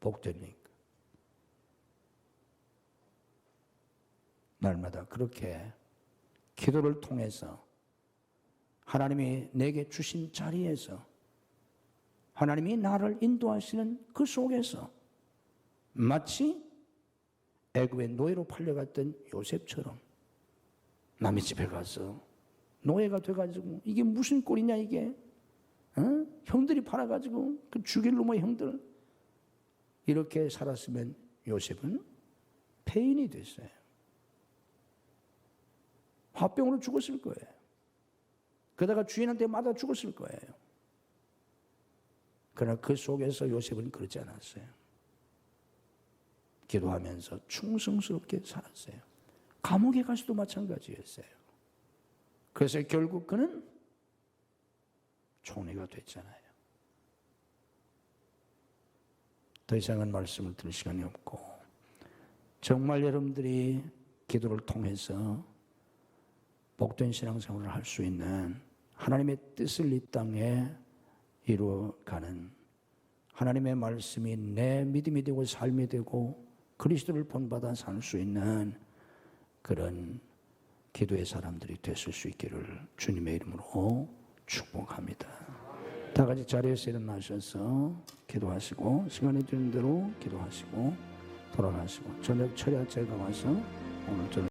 복됩니까? 날마다 그렇게 기도를 통해서 하나님이 내게 주신 자리에서 하나님이 나를 인도하시는 그 속에서 마치 애굽의 노예로 팔려갔던 요셉처럼 남의 집에 가서 노예가 돼가지고 이게 무슨 꼴이냐 이게 형들이 팔아가지고 그 죽일 놈의 형들 이렇게 살았으면 요셉은 폐인이 됐어요. 화병으로 죽었을 거예요. 그러다가 주인한테 맞아 죽었을 거예요. 그러나 그 속에서 요셉은 그러지 않았어요. 기도하면서 충성스럽게 살았어요. 감옥에 가서도 마찬가지였어요. 그래서 결국 그는 총리가 됐잖아요. 더 이상은 말씀을 들을 시간이 없고 정말 여러분들이 기도를 통해서 복된 신앙생활을 할 수 있는 하나님의 뜻을 이 땅에 이루어가는 하나님의 말씀이 내 믿음이 되고 삶이 되고 그리스도를 본받아 살 수 있는 그런 기도의 사람들이 됐을 수 있기를 주님의 이름으로 축복합니다. 다 같이 자리에서 일어나셔서 기도하시고 시간이 되는 대로 기도하시고 돌아가시고 저녁 철야제가 와서 오늘 저녁